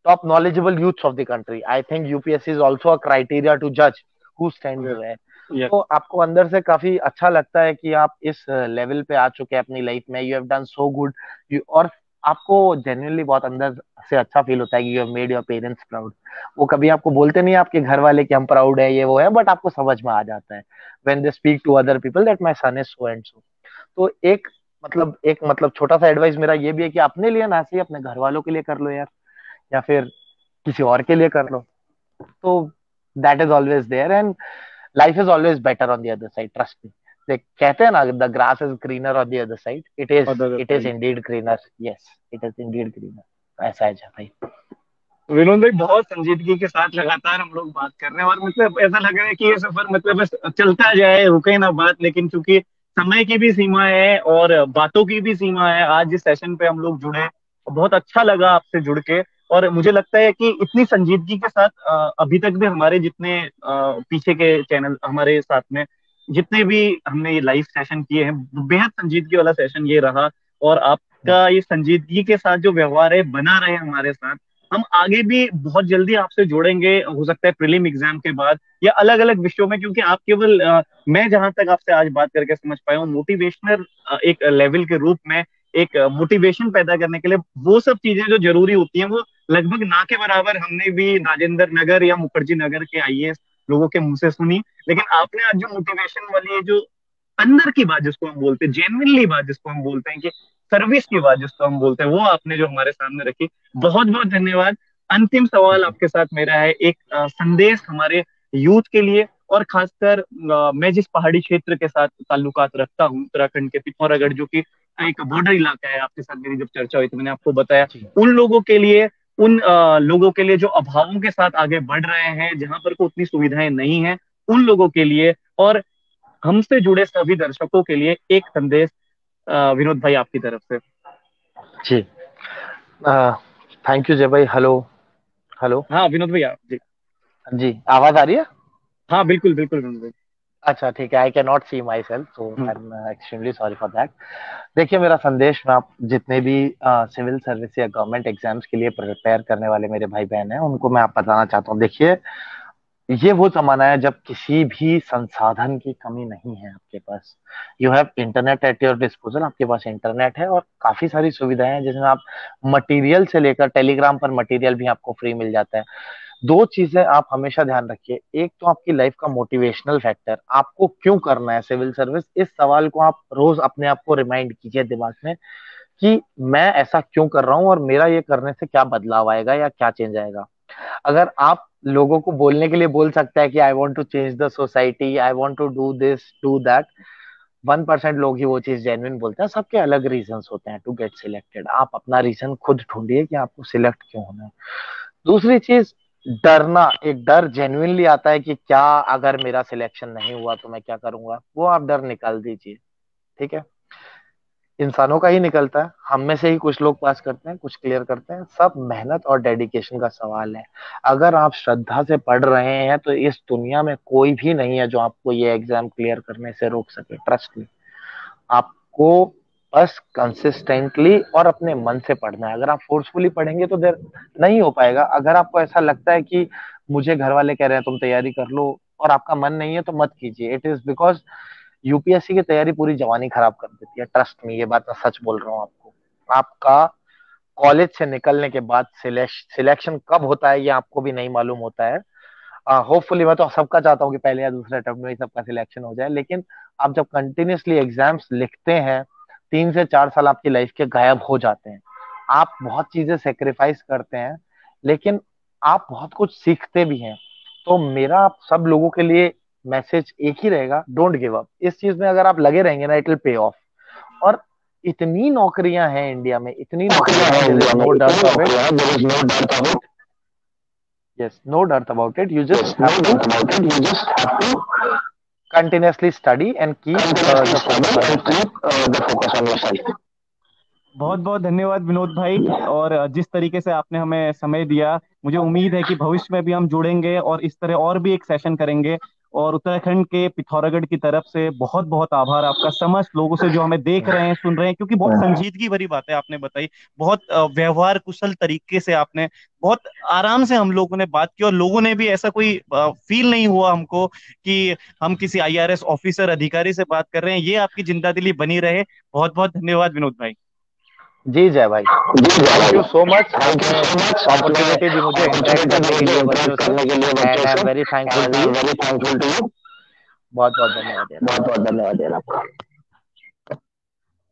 top knowledgeable youths of the country. I think UPSC is also a criteria to जज हु स्टैंड्स वेयर। यस। तो आपको अंदर से काफी अच्छा लगता है कि आप इस लेवल पे आ चुके हैं अपनी लाइफ में, you have done so good. और आपको जेन्युइनली बहुत अंदर से अच्छा फील होता है कि you have made your parents proud. वो कभी आपको बोलते नहीं है आपके घर वाले कि हम प्राउड है, ये वो है, बट आपको समझ में आ जाता है when they speak to other people that my son is so and so. तो एक मतलब छोटा सा एडवाइस मेरा ये भी है कि अपने लिए ना सही, अपने घर वालों के लिए कर लो यार, या फिर किसी और के लिए कर लो। तो that is always there, and life is always better on the other side, trust me. देख कहते हैं ना, the grass is greener on the other side, other it is side. Indeed greener. Yes, it is indeed greener. ऐसा है भाई। विनोद भाई, बहुत संजीदगी के साथ लगातार हम लोग बात कर रहे हैं, और मतलब ऐसा लग रहा है कि ये सफर मतलब बस चलता जाए, रुके ना बात। लेकिन चूंकि समय की भी सीमा है और बातों की भी सीमा है, आज जिस सेशन पे हम लोग जुड़े, बहुत अच्छा लगा आपसे जुड़ के। और मुझे लगता है कि इतनी संजीदगी के साथ अभी तक भी हमारे जितने पीछे के चैनल हमारे साथ में जितने भी हमने ये लाइव सेशन किए हैं, बेहद संजीदगी वाला सेशन ये रहा। और आपका ये संजीदगी के साथ जो व्यवहार है बना रहे हमारे साथ। हम आगे भी बहुत जल्दी आपसे जुड़ेंगे, हो सकता है प्रीलिम एग्जाम के बाद या अलग अलग विषयों में, क्योंकि आप केवल मैं जहां तक आपसे आज बात करके समझ पाया हूँ, मोटिवेशनल एक लेवल के रूप में एक मोटिवेशन पैदा करने के लिए वो सब चीजें जो जरूरी होती हैं, वो लगभग ना के बराबर हमने भी राजेंद्र नगर या मुखर्जी नगर के आईएएस लोगों के मुंह से सुनी। लेकिन आपने आज जो मोटिवेशन वाली जो अंदर की बात जिसको हम बोलते हैं, जेन्युइनली बात जिसको हम बोलते हैं कि सर्विस की बात जिसको हम बोलते हैं, वो आपने जो हमारे सामने रखी, बहुत बहुत धन्यवाद। अंतिम सवाल आपके साथ मेरा है, एक संदेश हमारे यूथ के लिए, और खासकर मैं जिस पहाड़ी क्षेत्र के साथ ताल्लुकात रखता हूँ, उत्तराखंड के पिथौरागढ़, जो कि एक बॉर्डर इलाका है, आपके साथ मेरी जब चर्चा हुई तो मैंने आपको बताया, जी उन लोगों के लिए, उन लोगों के लिए जो अभावों के साथ आगे बढ़ रहे हैं, जहां पर को उतनी सुविधाएं नहीं है, उन लोगों के लिए, और हमसे जुड़े सभी दर्शकों के लिए एक संदेश विनोद भाई आपकी तरफ से। जी। थैंक यू जय भाई। हेलो। हेलो। हाँ विनोद भैया जी। जी, आवाज आ रही है? हाँ बिल्कुल बिल्कुल विनोद भाई। अच्छा ठीक है। I can not see myself, so hmm. I am extremely sorry for that. देखिए, मेरा संदेश मैं आप जितने भी सिविल सर्विस या गवर्नमेंट एग्जाम्स के लिए प्रिपेयर करने वाले मेरे भाई बहन हैं, उनको मैं आप बताना चाहता हूँ। देखिए, ये वो जमाना है जब किसी भी संसाधन की कमी नहीं है आपके पास। You have internet at your disposal, आपके पास इंटरनेट है और काफी सारी सुविधाएं हैं, जिसमें आप मटेरियल से लेकर टेलीग्राम पर मटेरियल भी आपको फ्री मिल जाता है। दो चीजें आप हमेशा ध्यान रखिए। एक तो आपकी लाइफ का मोटिवेशनल फैक्टर, आपको क्यों करना है सिविल सर्विस, इस सवाल को आप रोज अपने आप को रिमाइंड कीजिए दिमाग में कि मैं ऐसा क्यों कर रहा हूँ और मेरा ये करने से क्या बदलाव आएगा या क्या चेंज आएगा। अगर आप लोगों को बोलने के लिए बोल सकते हैं कि I want to change the society, I want to do this do that, 1% लोग ही वो चीज जेन्युइन बोलते हैं। सबके अलग रीजंस होते हैं टू गेट सिलेक्टेड। आप अपना रीजन खुद ढूंढिए कि आपको सिलेक्ट क्यों होना है। दूसरी चीज, डरना, एक डर जेन्युइनली आता है कि क्या अगर मेरा सिलेक्शन नहीं हुआ तो मैं क्या करूंगा, वो आप डर निकाल दीजिए। ठीक है। इंसानों का ही निकलता है, हम में से ही कुछ लोग पास करते हैं, कुछ क्लियर करते हैं। सब मेहनत और डेडिकेशन का सवाल है। अगर आप श्रद्धा से पढ़ रहे हैं तो इस दुनिया में कोई भी नहीं है जो आपको ये एग्जाम क्लियर करने से रोक सके, ट्रस्ट मी। आपको बस कंसिस्टेंटली और अपने मन से पढ़ना है। अगर आप फोर्सफुली पढ़ेंगे तो देर नहीं हो पाएगा। अगर आपको ऐसा लगता है कि मुझे घर वाले कह रहे हैं तुम तैयारी कर लो और आपका मन नहीं है, तो मत कीजिए। इट इज बिकॉज यूपीएससी की तैयारी पूरी जवानी खराब कर देती है, ट्रस्ट मी, ये बात मैं सच बोल रहा हूँ आपको। आपका कॉलेज से निकलने के बाद सिलेक्शन कब होता है ये आपको भी नहीं मालूम होता है। होपफुली मैं तो सबका चाहता हूँ कि पहले या दूसरे अटेम्प्ट में ही सबका सिलेक्शन हो जाए, लेकिन आप जब कंटिन्यूसली एग्जाम्स लिखते हैं, 3 से 4 साल आपकी लाइफ के गायब हो जाते हैं। आप बहुत चीजें सेक्रीफाइस करते हैं, लेकिन आप बहुत कुछ सीखते भी हैं। तो मेरा आप सब लोगों के लिए मैसेज एक ही रहेगा, डोंट गिव अप। इस चीज में अगर आप लगे रहेंगे ना, इट विल पे ऑफ। और इतनी नौकरियां हैं इंडिया में, इतनी नौकरियां हैं, there is no dearth of it. Yes, no dearth about it, you just have to continuously study and keep the focus on yourself. बहुत बहुत धन्यवाद विनोद भाई। और जिस तरीके से आपने हमें समय दिया, मुझे उम्मीद है कि भविष्य में भी हम जुड़ेंगे और इस तरह और भी एक सेशन करेंगे। और उत्तराखंड के पिथौरागढ़ की तरफ से बहुत बहुत आभार आपका, समस्त लोगों से जो हमें देख रहे हैं सुन रहे हैं, क्योंकि बहुत संजीदगी भरी बातें आपने बताई। बहुत व्यवहार कुशल तरीके से आपने, बहुत आराम से हम लोगों ने बात की, और लोगों ने भी ऐसा कोई फील नहीं हुआ हमको कि हम किसी आईआरएस ऑफिसर अधिकारी से बात कर रहे हैं। ये आपकी जिंदादिली बनी रहे। बहुत बहुत धन्यवाद विनोद भाई। जी जय भाई, थैंक यू सो मच। आपने अपॉर्चुनिटी दी मुझे इंटरेक्ट करने के लिए बच्चों से, and I am very thankful to you. बहुत बहुत धन्यवाद यार।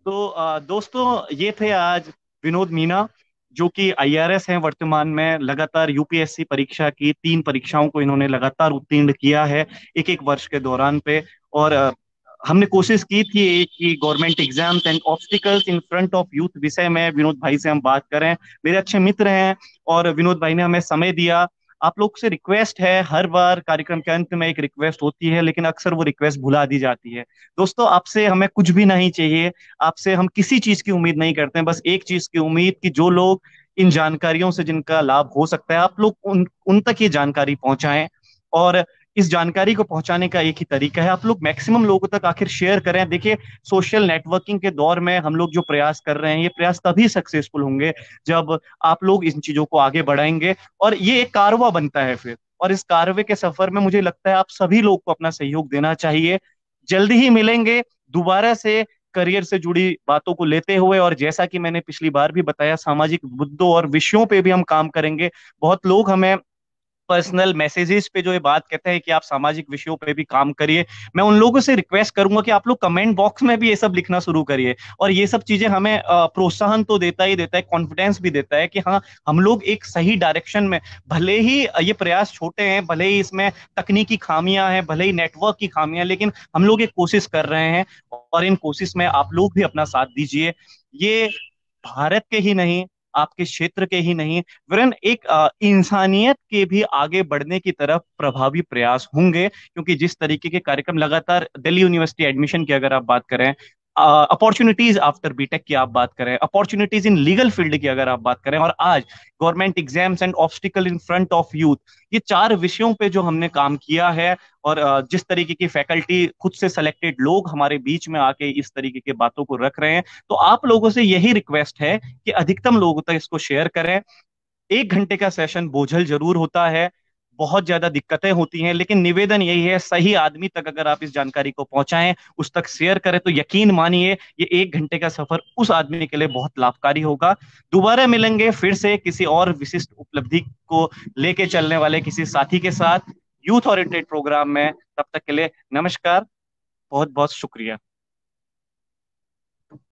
तो दोस्तों, ये थे आज विनोद मीना, जो कि आईआरएस हैं वर्तमान में। लगातार यूपीएससी परीक्षा की 3 परीक्षाओं को इन्होंने लगातार उत्तीर्ण किया है एक एक वर्ष के दौरान पे। और हमने कोशिश की थी कि government exams and obstacles in front of youth विषय में विनोद भाई से हम बात करें। मेरे अच्छे मित्र हैं और विनोद भाई ने हमें समय दिया। आप लोग से रिक्वेस्ट है, हर बार कार्यक्रम के अंत में एक रिक्वेस्ट होती है, लेकिन अक्सर वो रिक्वेस्ट भुला दी जाती है। दोस्तों, आपसे हमें कुछ भी नहीं चाहिए, आपसे हम किसी चीज की उम्मीद नहीं करते हैं, बस एक चीज की उम्मीद कि जो लोग इन जानकारियों से जिनका लाभ हो सकता है, आप लोग उन उन तक ये जानकारी पहुंचाएं। और इस जानकारी को पहुंचाने का एक ही तरीका है, आप लोग मैक्सिमम लोगों तक आखिर शेयर करें। देखिए, सोशल नेटवर्किंग के दौर में हम लोग जो प्रयास कर रहे हैं, ये प्रयास तभी सक्सेसफुल होंगे जब आप लोग इन चीजों को आगे बढ़ाएंगे, और ये एक कारवा बनता है फिर। और इस कारवे के सफर में मुझे लगता है आप सभी लोग को अपना सहयोग देना चाहिए। जल्दी ही मिलेंगे दोबारा से करियर से जुड़ी बातों को लेते हुए, और जैसा कि मैंने पिछली बार भी बताया, सामाजिक मुद्दों और विषयों पे भी हम काम करेंगे। बहुत लोग हमें पर्सनल मैसेजेस पे जो ये बात कहते हैं कि आप सामाजिक विषयों पे भी काम करिए, मैं उन लोगों से रिक्वेस्ट करूंगा कि आप लोग कमेंट बॉक्स में भी ये सब लिखना शुरू करिए। और ये सब चीजें हमें प्रोत्साहन तो देता ही देता है, कॉन्फिडेंस भी देता है कि हाँ, हम लोग एक सही डायरेक्शन में, भले ही ये प्रयास छोटे हैं, भले ही इसमें तकनीकी खामियां हैं, भले ही नेटवर्क की खामियां, लेकिन हम लोग एक कोशिश कर रहे हैं, और इन कोशिश में आप लोग भी अपना साथ दीजिए। ये भारत के ही नहीं, आपके क्षेत्र के ही नहीं, वरन एक इंसानियत के भी आगे बढ़ने की तरफ प्रभावी प्रयास होंगे। क्योंकि जिस तरीके के कार्यक्रम लगातार दिल्ली यूनिवर्सिटी एडमिशन की अगर आप बात करें, अपॉर्चुनिटीज आफ्टर बीटेक की आप बात करें, अपॉर्चुनिटीज इन लीगल फील्ड की अगर आप बात करें, और आज government exams and obstacle in front of youth, ये 4 विषयों पे जो हमने काम किया है, और जिस तरीके की फैकल्टी, खुद से सिलेक्टेड लोग हमारे बीच में आके इस तरीके की बातों को रख रहे हैं, तो आप लोगों से यही रिक्वेस्ट है कि अधिकतम लोगों तक इसको शेयर करें। 1 घंटे का सेशन बोझल जरूर होता है, बहुत ज्यादा दिक्कतें होती हैं, लेकिन निवेदन यही है, सही आदमी तक अगर आप इस जानकारी को पहुंचाएं, उस तक शेयर करें, तो यकीन मानिए ये 1 घंटे का सफर उस आदमी के लिए बहुत लाभकारी होगा। दोबारा मिलेंगे फिर से किसी और विशिष्ट उपलब्धि को लेके चलने वाले किसी साथी के साथ यूथ ओरिएंटेड प्रोग्राम में। तब तक के लिए नमस्कार, बहुत बहुत शुक्रिया।